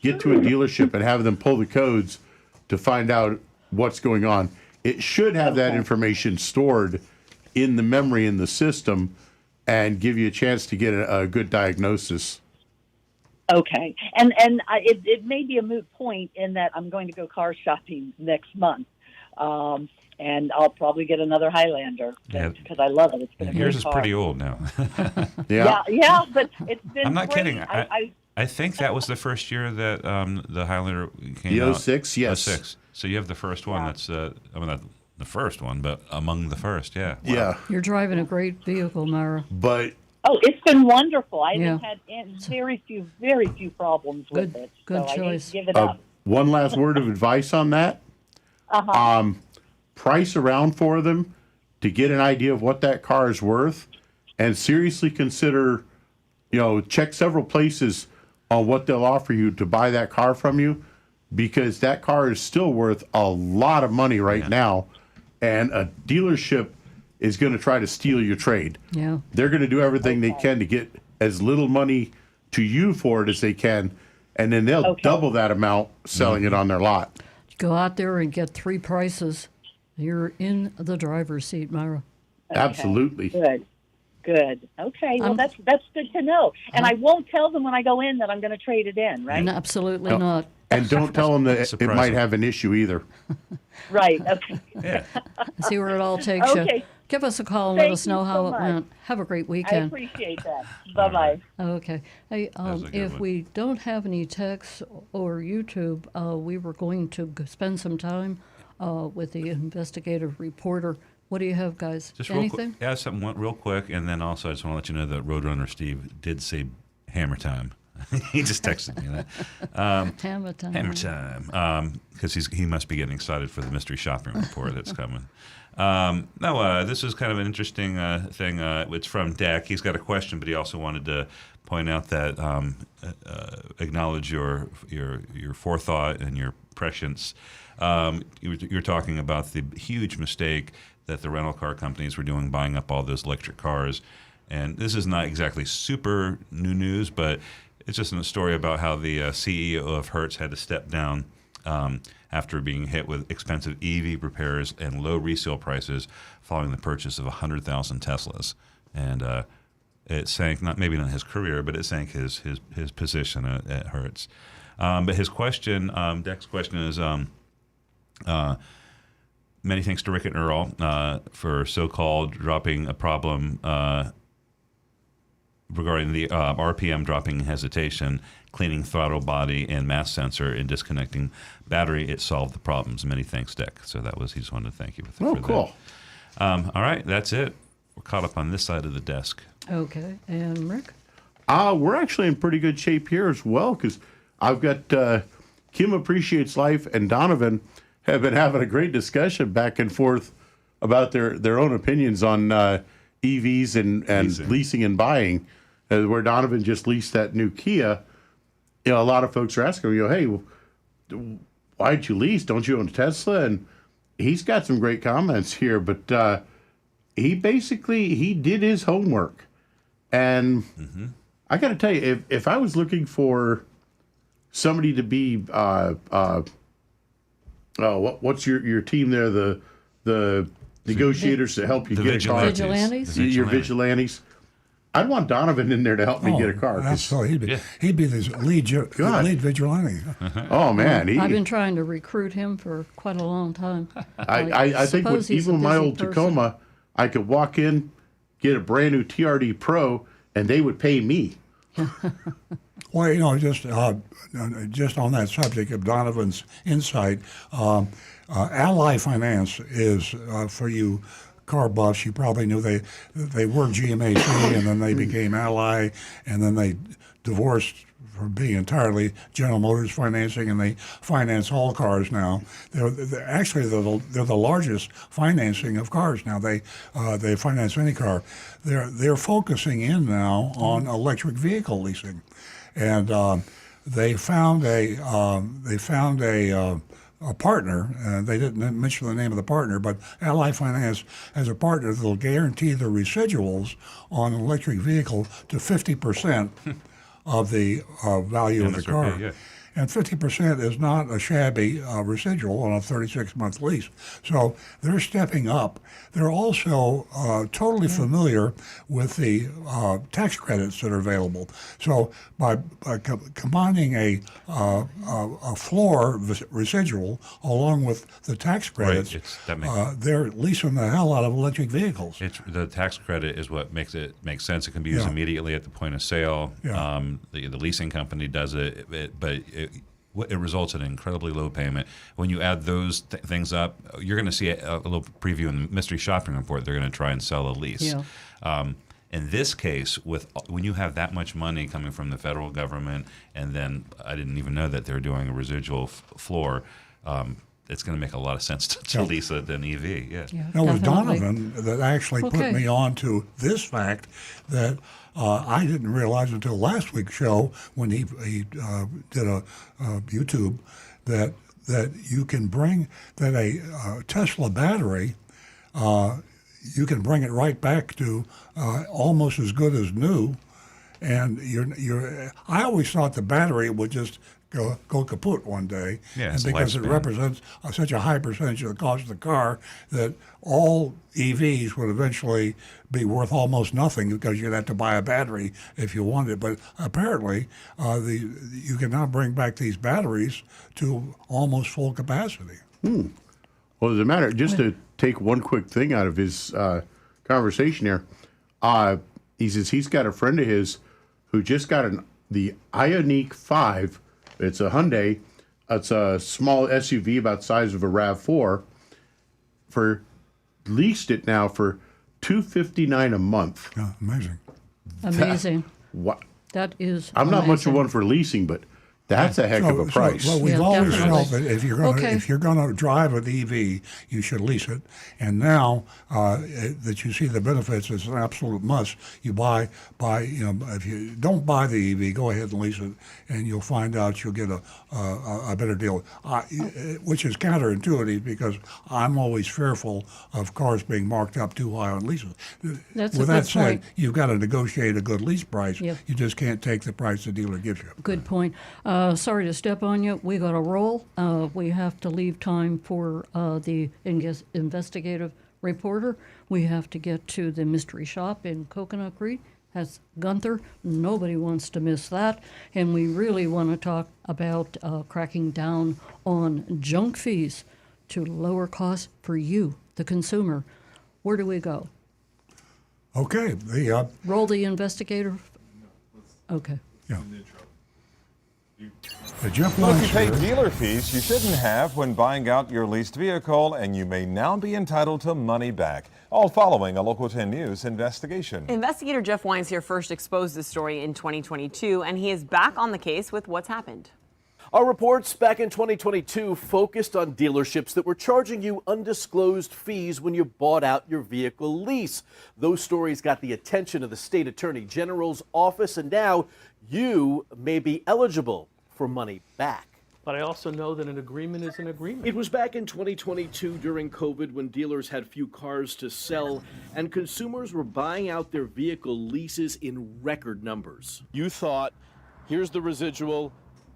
get to a dealership and have them pull the codes to find out what's going on. It should have that information stored in the memory in the system and give you a chance to get a good diagnosis. Okay. And it may be a moot point in that I'm going to go car shopping next month. And I'll probably get another Highlander because I love it. It's been a Yours great is car. pretty old now. Yeah, but it's been I'm not great. kidding. I think that was the first year that the Highlander came The out. 06, yes. 06. So you have the first one. That's not the first one, but among the first. Yeah. Wow. Yeah. You're driving a great vehicle, Mara. But oh, it's been wonderful. I haven't had very few problems with it. Good so choice. I didn't give it up. one last word of advice on that. Price around for them to get an idea of what that car is worth, and seriously consider, check several places on what they'll offer you to buy that car from you, because that car is still worth a lot of money right now, and a dealership is going to try to steal your trade. Yeah. They're going to do everything they can to get as little money to you for it as they can, and then they'll double that amount selling it on their lot. Go out there and get 3 prices. You're in the driver's seat, Myra. Absolutely. Good. Okay. Well, that's good to know. And I won't tell them when I go in that I'm going to trade it in, right? Absolutely not. And don't tell them that it might have an issue either. Right. Okay. Yeah. See where it all takes you. Okay. Give us a call and Thank let us know you how so it much. went. Have a great I weekend. appreciate that. Bye-bye. Okay. Hey, was a good if one. we don't have any texts or YouTube, we were going to spend some time with the investigative reporter. What do you have, guys? Just Anything? real quick. Yeah, something real quick, and then also I just want to let you know that Roadrunner Steve did say hammer time. He just texted me that. Hammer time. Hammer time, because he must be getting excited for the mystery shopping report that's coming. This is kind of an interesting thing. It's from Dak. He's got a question, but he also wanted to point out that acknowledge your forethought and your prescience. You're talking about the huge mistake that the rental car companies were doing, buying up all those electric cars. And this is not exactly super new news, but it's just a story about how the CEO of Hertz had to step down after being hit with expensive EV repairs and low resale prices following the purchase of 100,000 Teslas. And it sank, maybe not his career, but it sank his position at Hertz. But his question, Deck's question is, many thanks to Rick and Earl for so-called dropping a problem regarding the RPM dropping hesitation, cleaning throttle body and mass sensor, and disconnecting battery. It solved the problems. Many thanks, Deck. So he just wanted to thank you for cool. that. All right, that's it. We're caught up on this side of the desk. Okay. And Rick? We're actually in pretty good shape here as well, because I've got Kim Appreciates Life and Donovan have been having a great discussion back and forth about their own opinions on EVs and leasing and buying. Where Donovan just leased that new Kia, a lot of folks are asking me, hey, why'd you lease? Don't you own a Tesla? And he's got some great comments here, but he did his homework. And I got to tell you, if I was looking for somebody to be, what's your team there? The negotiators to help you get a car. Vigilantes? Your vigilantes. I'd want Donovan in there to help me get a car. He'd be the lead vigilante. Oh man, I've been trying to recruit him for quite a long time. I think with even my old Tacoma, I could walk in, get a brand new TRD Pro, and they would pay me. Well, just on that subject of Donovan's insight, Ally Finance is for you car buffs. You probably knew they were GMAC, and then they became Ally, and then they divorced from being entirely General Motors financing, and they finance all cars now. They're the largest financing of cars now. They finance any car. They're focusing in now on electric vehicle leasing, and they found a partner. They didn't mention the name of the partner, but Ally Finance has a partner that will guarantee the residuals on an electric vehicle to 50% of the value of the car. MSRP, yeah. And 50% is not a shabby residual on a 36-month lease. So they're stepping up. They're also totally familiar with the tax credits that are available. So by combining a floor residual along with the tax credits, they're leasing the hell out of electric vehicles. The tax credit is what makes it make sense. It can be used immediately at the point of sale. Yeah. The leasing company does it, but it results in an incredibly low payment. When you add those things up, you're going to see a little preview in the mystery shopping report. They're going to try and sell a lease. Yeah. In this case, when you have that much money coming from the federal government, and then I didn't even know that they're doing a residual floor. it's going to make a lot of sense to lease an EV. Yeah. No, it was definitely. Donovan that actually Okay. put me on to this fact that I didn't realize until last week's show when he did a YouTube that you can bring that a Tesla battery. You can bring it right back to almost as good as new, and you're. I always thought the battery would just go kaput one day, Yeah, and it's because it lifespan. represents such a high percentage of the cost of the car, that all EVs would eventually be worth almost nothing because you'd have to buy a battery if you wanted it. But apparently, you can now bring back these batteries to almost full capacity. Well, as a matter, just to take one quick thing out of his conversation here, he says he's got a friend of his who just got the Ioniq 5. It's a Hyundai. It's a small SUV about the size of a RAV4. Leased it now for $259 a month. Yeah, amazing. Amazing. What? That is. I'm not much of amazing. one for leasing, but that's a heck of a price. Well, we've Yeah, always definitely. felt that if you're going to drive an EV, you should lease it. And now that you see the benefits, it's an absolute must. You buy. If you don't buy the EV, go ahead and lease it, and you'll find out you'll get a better deal. Which is counterintuitive because I'm always fearful of cars being marked up too high on leases. That's a With that good said, point. you've got to negotiate a good lease price. Yep. You just can't take the price the dealer gives you. Good point. Sorry to step on you. We got to roll. We have to leave time for the investigative reporter. We have to get to the mystery shop in Coconut Creek. That's Gunther. Nobody wants to miss that. And we really want to talk about cracking down on junk fees to lower costs for you, the consumer. Where do we go? Okay. Roll the investigator? Okay. Yeah. Jeff Well, if you Weinstein. pay dealer fees you shouldn't have when buying out your leased vehicle, and you may now be entitled to money back. All following a Local 10 News investigation. Investigator Jeff Wines here first exposed this story in 2022, and he is back on the case with what's happened. Our reports back in 2022 focused on dealerships that were charging you undisclosed fees when you bought out your vehicle lease. Those stories got the attention of the state attorney general's office, and now you may be eligible for money back. But I also know that an agreement is an agreement. It was back in 2022 during COVID when dealers had few cars to sell and consumers were buying out their vehicle leases in record numbers. You thought, here's the residual,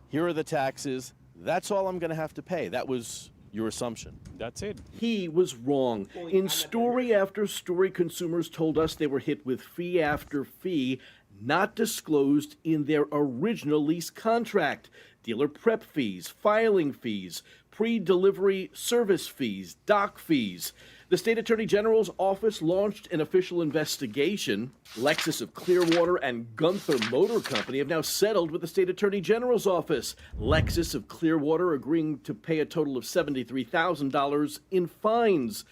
here are the taxes, that's all I'm going to have to pay. That was your assumption. That's it. He was wrong. In story after story, consumers told us they were hit with fee after fee, not disclosed in their original lease contract. Dealer prep fees, filing fees, pre-delivery service fees, dock fees. The state attorney general's office launched an official investigation. Lexus of Clearwater and Gunther Motor Company have now settled with the state attorney general's office. Lexus of Clearwater agreeing to pay a total of $73,000 in fines.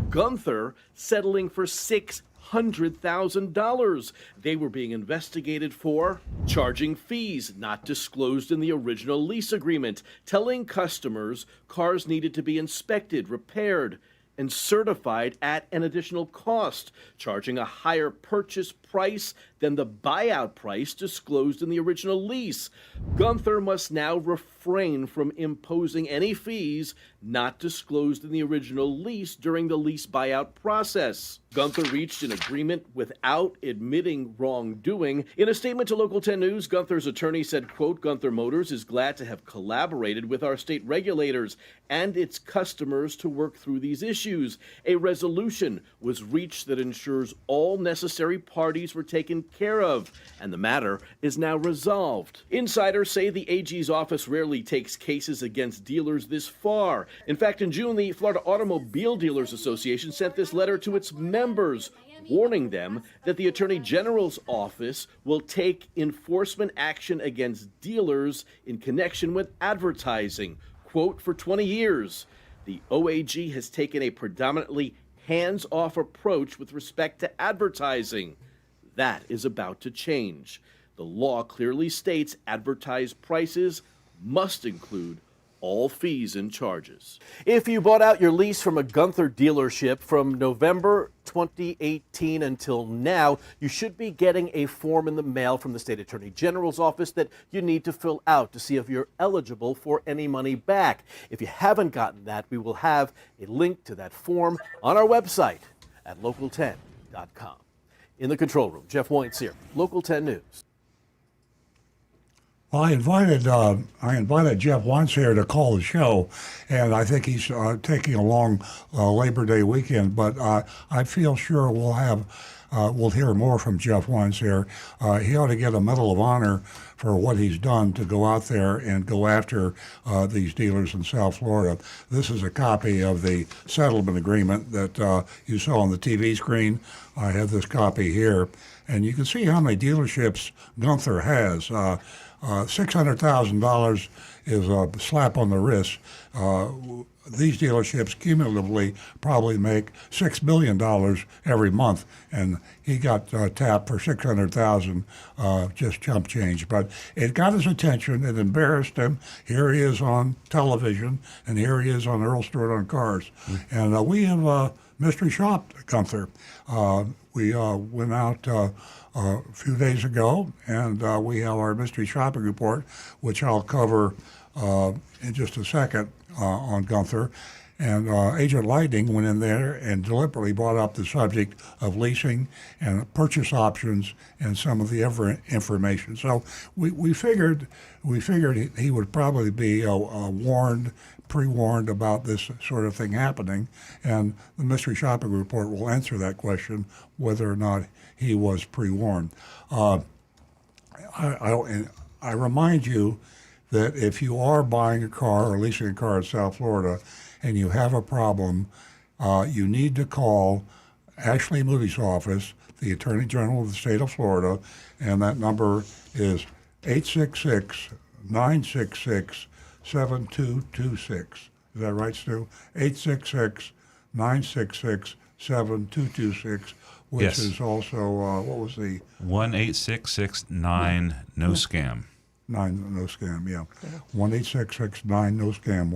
Gunther settling for $600,000. They were being investigated for charging fees not disclosed in the original lease agreement, telling customers cars needed to be inspected, repaired, and certified at an additional cost, charging a higher purchase price than the buyout price disclosed in the original lease. Gunther must now refrain from imposing any fees not disclosed in the original lease during the lease buyout process. Gunther reached an agreement without admitting wrongdoing. In a statement to Local 10 News, Gunther's attorney said, quote, Gunther Motors is glad to have collaborated with our state regulators and its customers to work through these issues. A resolution was reached that ensures all necessary parties were taken care of, and the matter is now resolved. Insiders say the AG's office rarely takes cases against dealers this far. In fact, in June, the Florida Automobile Dealers Association sent this letter to its members, warning them that the Attorney General's office will take enforcement action against dealers in connection with advertising. Quote, for 20 years, the OAG has taken a predominantly hands-off approach with respect to advertising. That is about to change. The law clearly states advertised prices must include all fees and charges. If you bought out your lease from a Gunther dealership from November 2018 until now, you should be getting a form in the mail from the State Attorney General's office that you need to fill out to see if you're eligible for any money back. If you haven't gotten that, we will have a link to that form on our website at local10.com. In the control room, Jeff Wines here, Local 10 News. Well, I invited Jeff once here to call the show, and I think he's taking a long Labor Day weekend. But I feel sure we'll hear more from Jeff once here. He ought to get a Medal of Honor for what he's done to go out there and go after these dealers in South Florida. This is a copy of the settlement agreement that you saw on the TV screen. I have this copy here, and you can see how many dealerships Gunther has. $600,000 is a slap on the wrist. These dealerships cumulatively probably make $6 billion every month, and he got tapped for $600,000, just chump change. But it got his attention. It embarrassed him. Here he is on television, and here he is on Earl Stewart on Cars. And we have mystery shop Gunther. We went out a few days ago, and we have our mystery shopping report, which I'll cover in just a second on Gunther. And Agent Lightning went in there and deliberately brought up the subject of leasing and purchase options and some of the information. So we figured he would probably be pre-warned about this sort of thing happening, and the mystery shopping report will answer that question, whether or not he was pre-warned. I remind you that if you are buying a car or leasing a car in South Florida and you have a problem, you need to call Ashley Moody's office, the Attorney General of the state of Florida, and that number is 866-966-7226. Is that right, Stu? 866-966-7226, which Yes. is also, what was the? 1-866-9-NO-SCAM. 9-NO-SCAM, yeah. 1-866-9-NO-SCAM,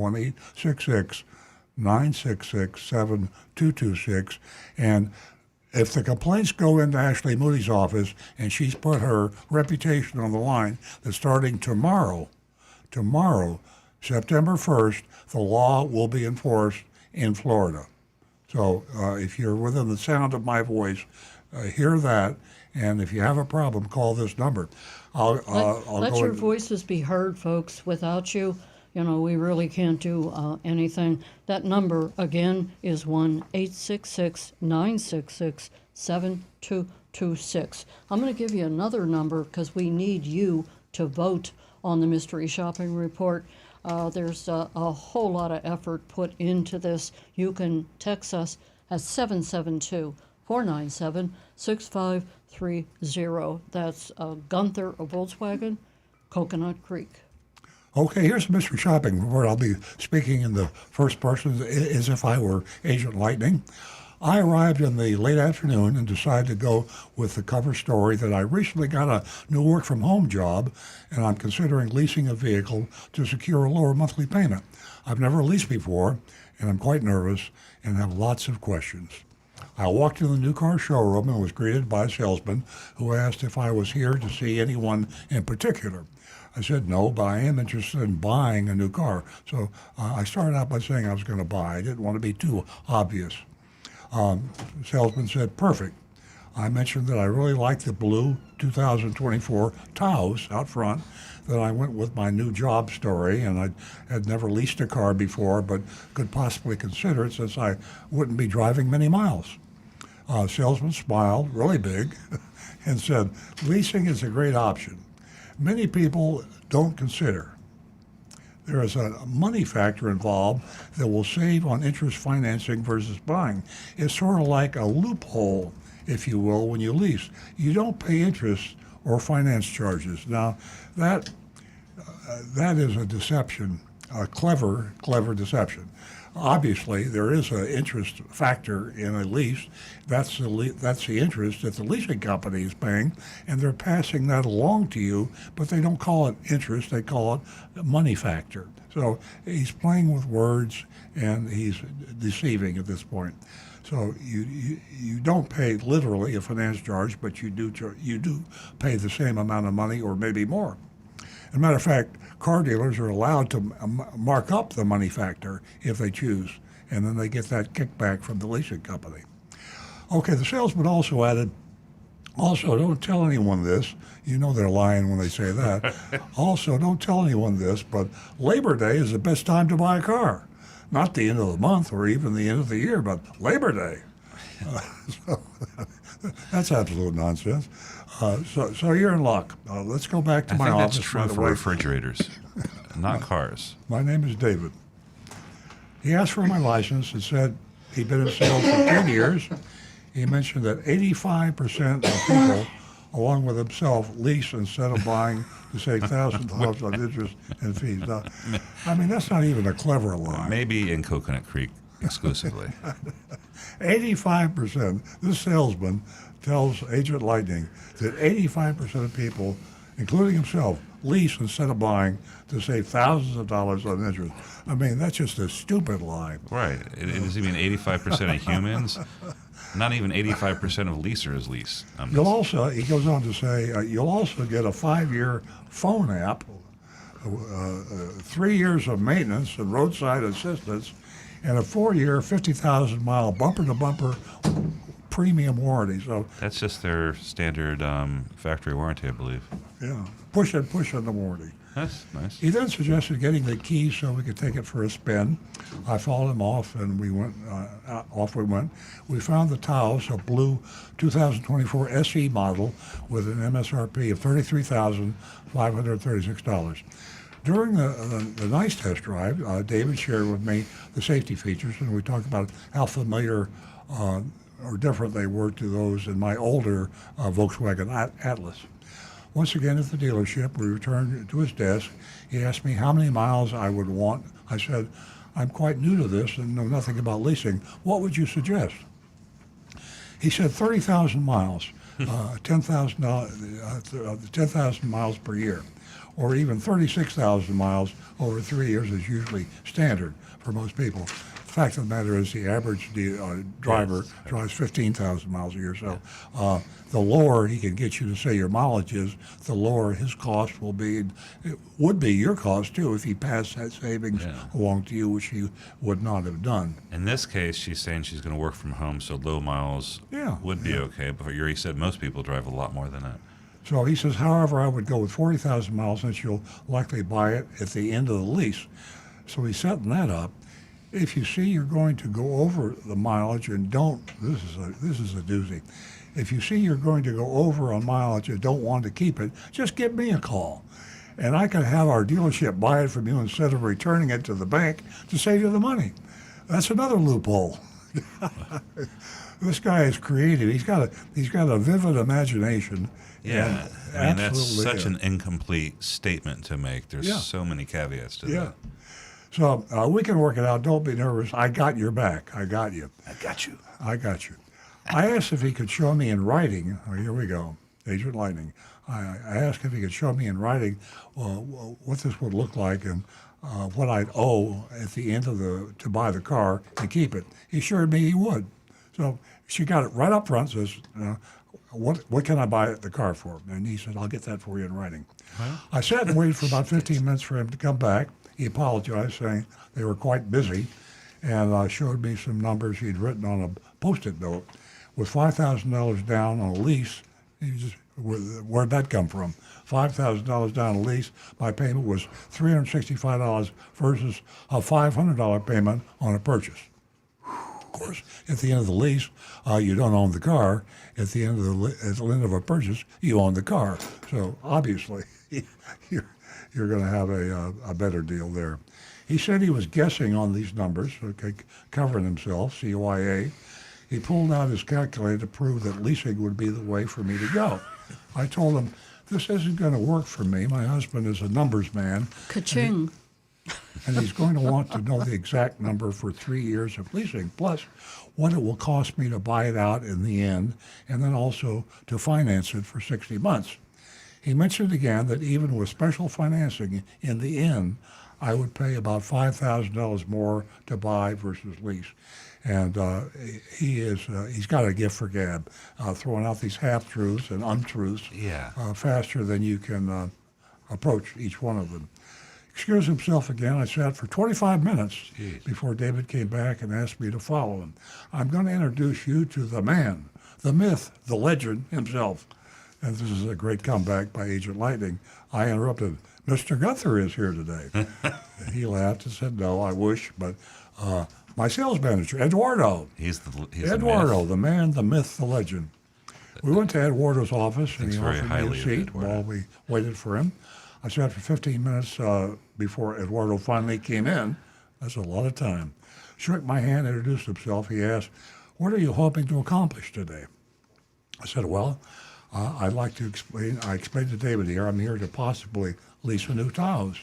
1-866-966-7226. And if the complaints go into Ashley Moody's office and she's put her reputation on the line, that starting tomorrow, September 1st, the law will be enforced in Florida. So if you're within the sound of my voice, hear that, and if you have a problem, call this number. Let your voices be heard, folks. Without you, we really can't do anything. That number, again, is 1-866-966-7226. I'm going to give you another number because we need you to vote on the mystery shopping report. There's a whole lot of effort put into this. You can text us at 772-497-6530. That's Gunther of Volkswagen, Coconut Creek. Okay, here's the mystery shopping report. I'll be speaking in the first person as if I were Agent Lightning. I arrived in the late afternoon and decided to go with the cover story that I recently got a new work-from-home job, and I'm considering leasing a vehicle to secure a lower monthly payment. I've never leased before, and I'm quite nervous and have lots of questions. I walked in the new car showroom and was greeted by a salesman who asked if I was here to see anyone in particular. I said no, but I am interested in buying a new car. So I started out by saying I was going to buy. I didn't want to be too obvious. The salesman said, perfect. I mentioned that I really liked the blue 2024 Taos out front, that I went with my new job story, and I had never leased a car before, but could possibly consider it since I wouldn't be driving many miles. Salesman smiled really big and said, leasing is a great option. Many people don't consider. There is a money factor involved that will save on interest financing versus buying. It's sort of like a loophole, if you will, when you lease. You don't pay interest or finance charges. Now, that is a deception. a clever deception. Obviously, there is an interest factor in a lease. That's the interest that the leasing company is paying, and they're passing that along to you, but they don't call it interest, they call it a money factor. So he's playing with words, and he's deceiving at this point. So you don't pay literally a finance charge, but you do pay the same amount of money or maybe more. As a matter of fact, car dealers are allowed to mark up the money factor if they choose, and then they get that kickback from the leasing company. Okay, the salesman also added, also, don't tell anyone this. You know they're lying when they say that. Also, don't tell anyone this, but Labor Day is the best time to buy a car. Not the end of the month or even the end of the year, but Labor Day. So, that's absolute nonsense. So you're in luck. Let's go back to my office. I think that's true for refrigerators, not cars. My name is David. He asked for my license and said he'd been in sales for 10 years. He mentioned that 85% of people, along with himself, lease instead of buying to save $1,000 on interest and fees. Now, I mean, that's not even a clever lie. Maybe in Coconut Creek exclusively. 85%. This salesman tells Agent Lightning that 85% of people, including himself, lease instead of buying to save thousands of dollars on interest. I mean, that's just a stupid lie. Right. It doesn't mean 85% of humans. Not even 85% of leasers lease. You'll also, he goes on to say, you'll also get a 5-year phone app, 3 years of maintenance and roadside assistance, and a 4-year, 50,000-mile bumper-to-bumper premium warranty. So that's just their standard factory warranty, I believe. Yeah, push on the warranty. That's nice. He then suggested getting the keys so we could take it for a spin. I followed him off, and we went. Off we went. We found the Taos, a blue 2024 SE model with an MSRP of $33,536. During the nice test drive, David shared with me the safety features, and we talked about how familiar or different they were to those in my older Volkswagen Atlas. Once again at the dealership, we returned to his desk. He asked me how many miles I would want. I said, I'm quite new to this and know nothing about leasing. What would you suggest? He said 30,000 miles, 10,000 miles per year, or even 36,000 miles over 3 years is usually standard for most people. The fact of the matter is the average driver drives 15,000 miles a year. So the lower he can get you to say your mileage is, the lower his cost will be. It would be your cost, too, if he passed that savings along to you, which he would not have done. In this case, she's saying she's going to work from home, so low miles would be okay. But Yuri said most people drive a lot more than that. So he says, however, I would go with 40,000 miles since you'll likely buy it at the end of the lease. So he's setting that up. If you see you're going to go over the mileage and don't, this is a doozy. If you see you're going to go over on mileage and don't want to keep it, just give me a call. And I can have our dealership buy it from you instead of returning it to the bank to save you the money. That's another loophole. This guy is creative. He's got a vivid imagination. Yeah, I mean, that's such an incomplete statement to make. There's so many caveats to that. So we can work it out. Don't be nervous. I got your back. I got you. I got you. I got you. I asked if he could show me in writing. Oh, here we go. Agent Lightning. I asked if he could show me in writing what this would look like and what I'd owe at the end of to buy the car and keep it. He assured me he would. So she got it right up front. Says, what can I buy the car for? And he said, I'll get that for you in writing. Huh? I sat and waited for about 15 minutes for him to come back. He apologized, saying they were quite busy, and showed me some numbers he'd written on a Post-it note. With $5,000 down on a lease, where'd that come from? $5,000 down on a lease, my payment was $365 versus a $500 payment on a purchase. Of course, at the end of the lease, you don't own the car. At the end of a purchase, you own the car. So obviously, you're going to have a better deal there. He said he was guessing on these numbers, covering himself, CYA. He pulled out his calculator to prove that leasing would be the way for me to go. I told him, this isn't going to work for me. My husband is a numbers man. Ka-ching. and he's going to want to know the exact number for 3 years of leasing, plus what it will cost me to buy it out in the end, and then also to finance it for 60 months. He mentioned again that even with special financing, in the end, I would pay about $5,000 more to buy versus lease. And he's got a gift for gab, throwing out these half-truths and untruths faster than you can approach each one of them. Excused himself again. I sat for 25 minutes before David came back and asked me to follow him. I'm going to introduce you to the man, the myth, the legend himself. And this is a great comeback by Agent Lightning. I interrupted. Mr. Gunther is here today. He laughed and said, no, I wish, but my sales manager, Eduardo. He's Eduardo, the man, the myth, the legend. We went to Eduardo's office, and he very offered highly me a of seat Eduardo. while we waited for him. I sat for 15 minutes before Eduardo finally came in. That's a lot of time. Shook my hand, introduced himself. He asked, what are you hoping to accomplish today? I said, well, I'd like to explain. I explained to David here, I'm here to possibly lease a new Taos.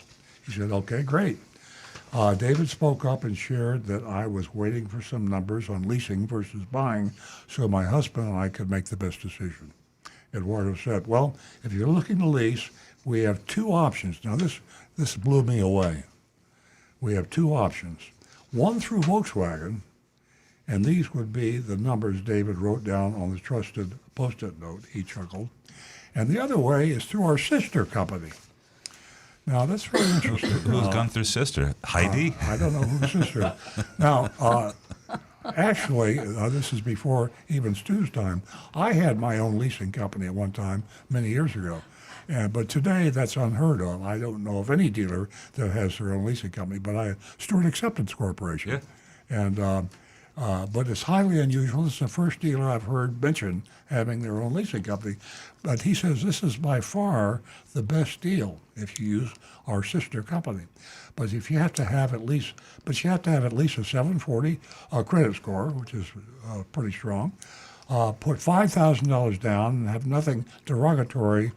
He said, okay, great. David spoke up and shared that I was waiting for some numbers on leasing versus buying so my husband and I could make the best decision. Eduardo said, well, if you're looking to lease, we have two options. Now, this blew me away. We have two options. One through Volkswagen, and these would be the numbers David wrote down on the trusted Post-it note. He chuckled. And the other way is through our sister company. Now, that's very interesting. Who's Gunther's sister? Heidi? I don't know whose sister. Now, actually, this is before even Stu's time. I had my own leasing company at one time, many years ago. But today, that's unheard of. I don't know of any dealer that has their own leasing company, but I Stewart Acceptance Corporation. And but it's highly unusual. It's the first dealer I've heard mention having their own leasing company. But he says this is by far the best deal if you use our sister company. But if you have to have at least, a 740 credit score, which is pretty strong. Put $5,000 down and have nothing derogatory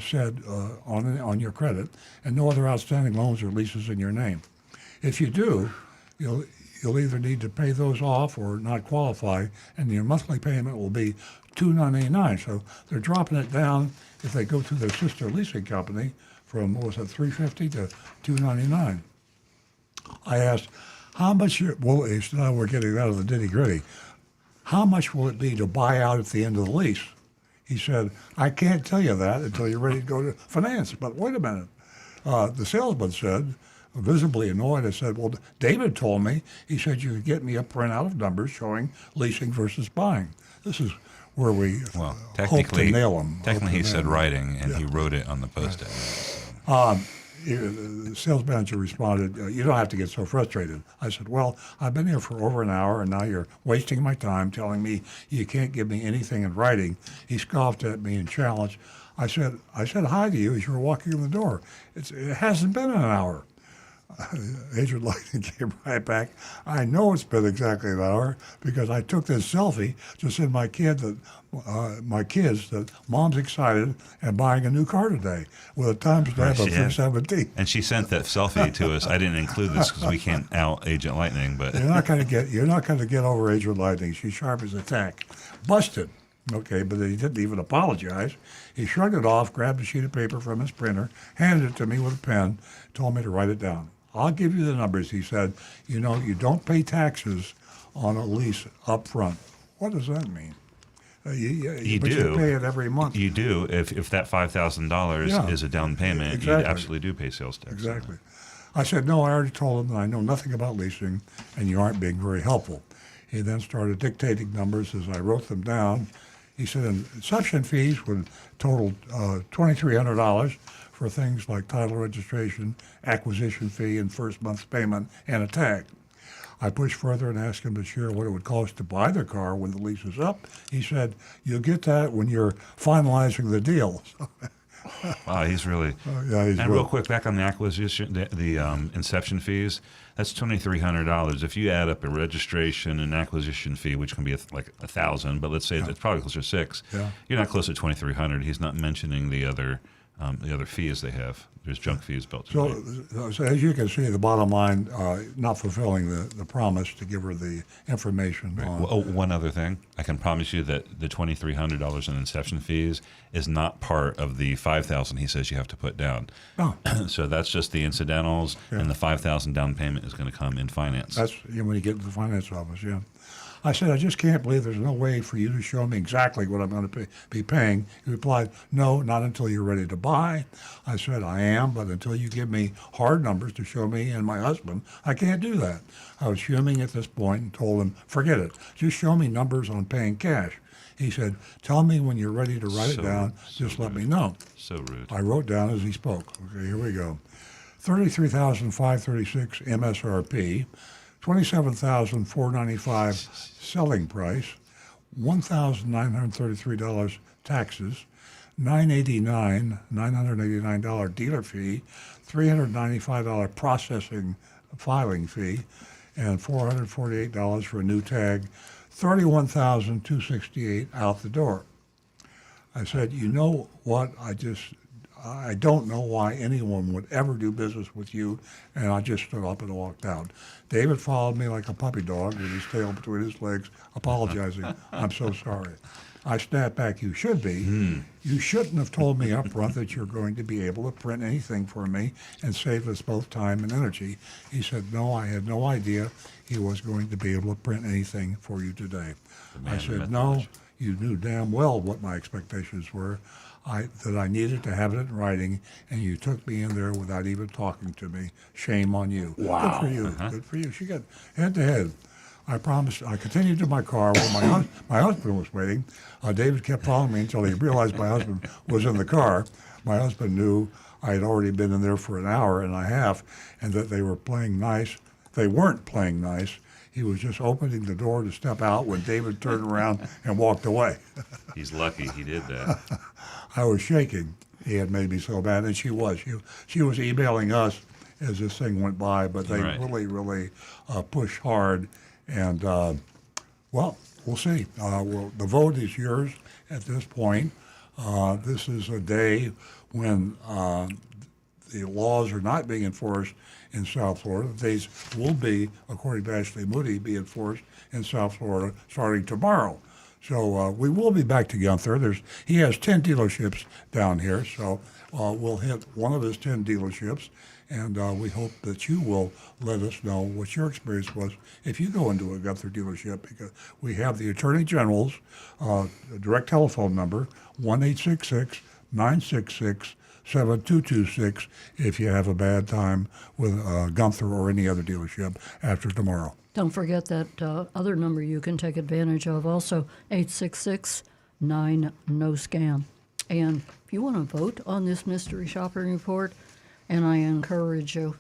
said on your credit, and no other outstanding loans or leases in your name. If you do, you'll either need to pay those off or not qualify, and your monthly payment will be $299. So they're dropping it down if they go through their sister leasing company from $350 to $299. I asked, how much? Now we're getting out of the nitty gritty. How much will it be to buy out at the end of the lease? He said, I can't tell you that until you're ready to go to finance. But wait a minute. The salesman said, visibly annoyed, I said, well, David told me, he said you could get me a printout of numbers showing leasing versus buying. This is where we hope to nail him. Technically, he said writing, and he wrote it on the Post-it. The sales manager responded, you don't have to get so frustrated. I said, well, I've been here for over an hour, and now you're wasting my time telling me you can't give me anything in writing. He scoffed at me and challenged. I said hi to you as you were walking in the door. It hasn't been an hour. Agent Lightning came right back. I know it's been exactly an hour because I took this selfie to send my kids that Mom's excited and buying a new car today with a timestamp of 317. And she sent that selfie to us. I didn't include this because we can't out Agent Lightning, but you're not going to get over Agent Lightning. She's sharp as a tack. Busted. Okay, but he didn't even apologize. He shrugged it off, grabbed a sheet of paper from his printer, handed it to me with a pen, told me to write it down. I'll give you the numbers, he said. You don't pay taxes on a lease up front. What does that mean? You but do. You pay it every month. You do. If that $5,000 is a down payment, exactly. You absolutely do pay sales tax. Exactly. I said, no, I already told him that I know nothing about leasing, and you aren't being very helpful. He then started dictating numbers as I wrote them down. He said inception fees would total $2,300 for things like title registration, acquisition fee, and first month's payment, and a tag. I pushed further and asked him to share what it would cost to buy the car when the lease is up. He said, you'll get that when you're finalizing the deal. Wow, he's really... real quick, back on the acquisition, the inception fees, that's $2,300. If you add up a registration and acquisition fee, which can be like $1,000, but let's say it's probably closer to $6,000, you're not close to $2,300. He's not mentioning the other the other fees they have. There's junk fees built in. So as you can see, the bottom line, not fulfilling the promise to give her the information. Right. On, Well, one other thing, I can promise you that the $2,300 in inception fees is not part of the $5,000 he says you have to put down. Oh. So that's just the incidentals, Yeah. and the $5,000 down payment is going to come in finance. That's when you get to the finance office, yeah. I said, I just can't believe there's no way for you to show me exactly what I'm going to be paying. He replied, no, not until you're ready to buy. I said, I am, but until you give me hard numbers to show me and my husband, I can't do that. I was fuming at this point and told him, forget it. Just show me numbers on paying cash. He said, tell me when you're ready to write it down. Just let me know. So rude. I wrote down as he spoke. Okay, here we go. $33,536 MSRP. $27,495 selling price, $1,933 taxes, $989 dealer fee, $395 processing filing fee, and $448 for a new tag, $31,268 out the door. I said, you know what, I don't know why anyone would ever do business with you, and I just stood up and walked out. David followed me like a puppy dog with his tail between his legs, apologizing. I'm so sorry. I snapped back, you should be. You shouldn't have told me up front that you're going to be able to print anything for me and save us both time and energy. He said, no, I had no idea he was going to be able to print anything for you today. I said, no, you knew damn well what my expectations were. That I needed to have it in writing, and you took me in there without even talking to me. Shame on you. Wow. Good for you. Good for you. She got head to head. I promised. I continued to my car where my husband was waiting. David kept following me until he realized my husband was in the car. My husband knew I had already been in there for an hour and a half, and that they were playing nice. They weren't playing nice. He was just opening the door to step out when David turned around and walked away. He's lucky he did that. I was shaking. He had made me so bad, and she was. She was emailing us as this thing went by, but they really pushed hard. And, well, we'll see. The vote is yours at this point. This is a day when the laws are not being enforced in South Florida. These will be, according to Ashley Moody, be enforced in South Florida starting tomorrow. So we will be back to Gunther. He has 10 dealerships down here, so we'll hit one of his 10 dealerships, and we hope that you will let us know what your experience was if you go into a Gunther dealership, because we have the Attorney General's direct telephone number, 1-866-966-7226, if you have a bad time with Gunther or any other dealership after tomorrow. Don't forget that other number you can take advantage of also, 866-9-NO-SCAM. And if you want to vote on this mystery shopping report, and I encourage you,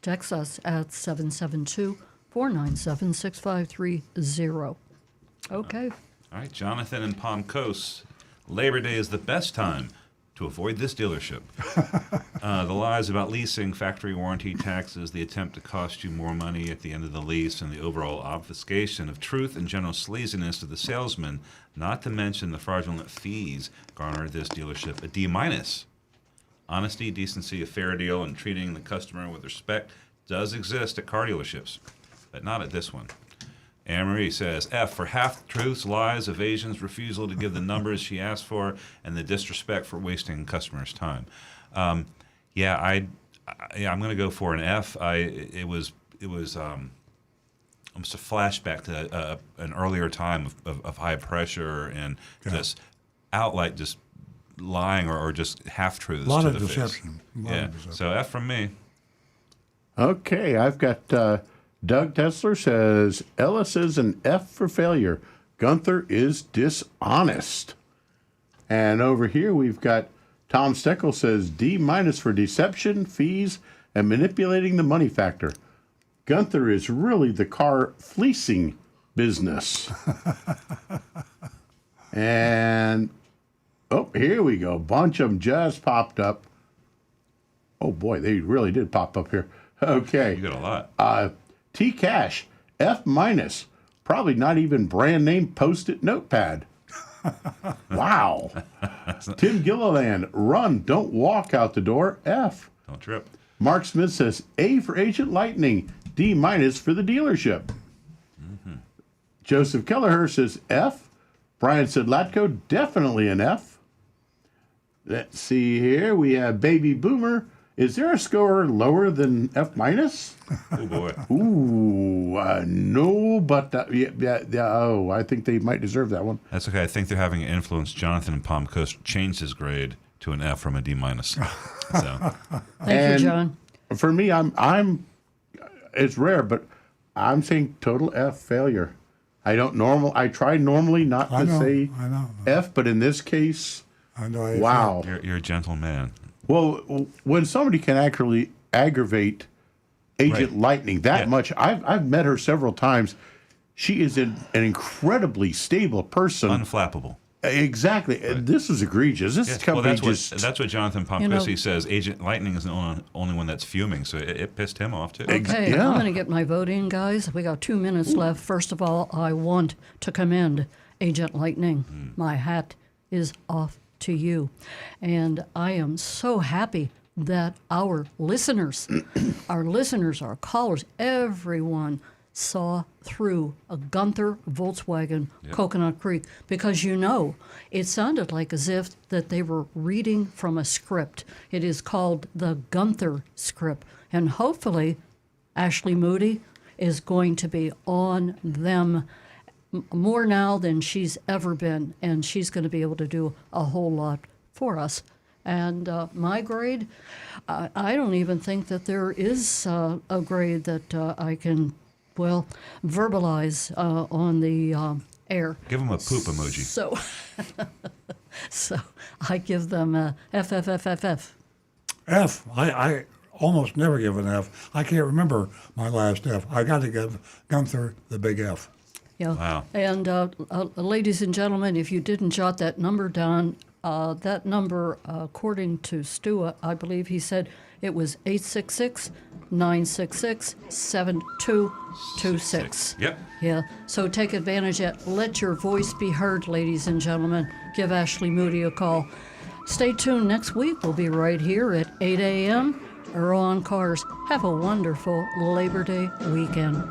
text us at 772-497-6530. Okay. All right, Jonathan in Palm Coast. Labor Day is the best time to avoid this dealership. The lies about leasing, factory warranty, taxes, the attempt to cost you more money at the end of the lease, and the overall obfuscation of truth and general sleaziness of the salesman, not to mention the fraudulent fees, garner this dealership a D-. Honesty, decency, a fair deal, and treating the customer with respect does exist at car dealerships, but not at this one. Anne-Marie says, F for half-truths, lies, evasions, refusal to give the numbers she asked for, and the disrespect for wasting customers' time. I'm going to go for an F. It was almost a flashback to an earlier time of high pressure and just outright just lying or just half-truths. A lot to of the deception. Face. So F from me. Okay, I've got Doug Tesler says Ellis is an F for failure. Gunther is dishonest. And over here we've got Tom Steckel says D- for deception, fees, and manipulating the money factor. Gunther is really the car fleecing business. And here we go. A bunch of them just popped up. Oh boy, they really did pop up here. Okay. You got a lot. T Cash, F-, probably not even brand name Post-it notepad. Wow. Tim Gilliland, run, don't walk out the door, F. Don't trip. Mark Smith says A for Agent Lightning, D- for the dealership. Joseph Kelleher says F. Brian Sidlatko, definitely an F. Let's see here. We have Baby Boomer. Is there a score lower than F minus? Oh boy. Ooh, no, but I think they might deserve that one. That's okay. I think they're having influence. Jonathan in Palm Coast changed his grade to an F from a D minus. So. Thank you, John. For me, I'm. It's rare, but I'm saying total F failure. I try normally not to say F, but in this case, I know. Wow. You're a gentle man. Well, when somebody can actually aggravate Agent Lightning that much, I've met her several times. She is an incredibly stable person. Unflappable. Exactly. Right. This is egregious. This company that's what Jonathan Pompusi says. Agent Lightning is the only one that's fuming, so it pissed him off too. Okay, I'm going to get my vote in, guys. We got 2 minutes left. First of all, I want to commend Agent Lightning. My hat is off to you. And I am so happy that our listeners, our callers, everyone saw through a Gunther Volkswagen Coconut Creek, because it sounded like as if that they were reading from a script. It is called the Gunther script, and hopefully Ashley Moody is going to be on them more now than she's ever been, and she's going to be able to do a whole lot for us. And my grade, I don't even think that there is a grade that I can, verbalize on the air. Give them a poop emoji. So I give them a F. F. I almost never give an F. I can't remember my last F. I got to give Gunther the big F. Yeah. Wow. And ladies and gentlemen, if you didn't jot that number down, that number, according to Stu, I believe he said it was 866-966-7226. Yep. Yeah. So take advantage of it. Let your voice be heard, ladies and gentlemen. Give Ashley Moody a call. Stay tuned. Next week, we'll be right here at 8 a.m. Earl on Cars. Have a wonderful Labor Day weekend.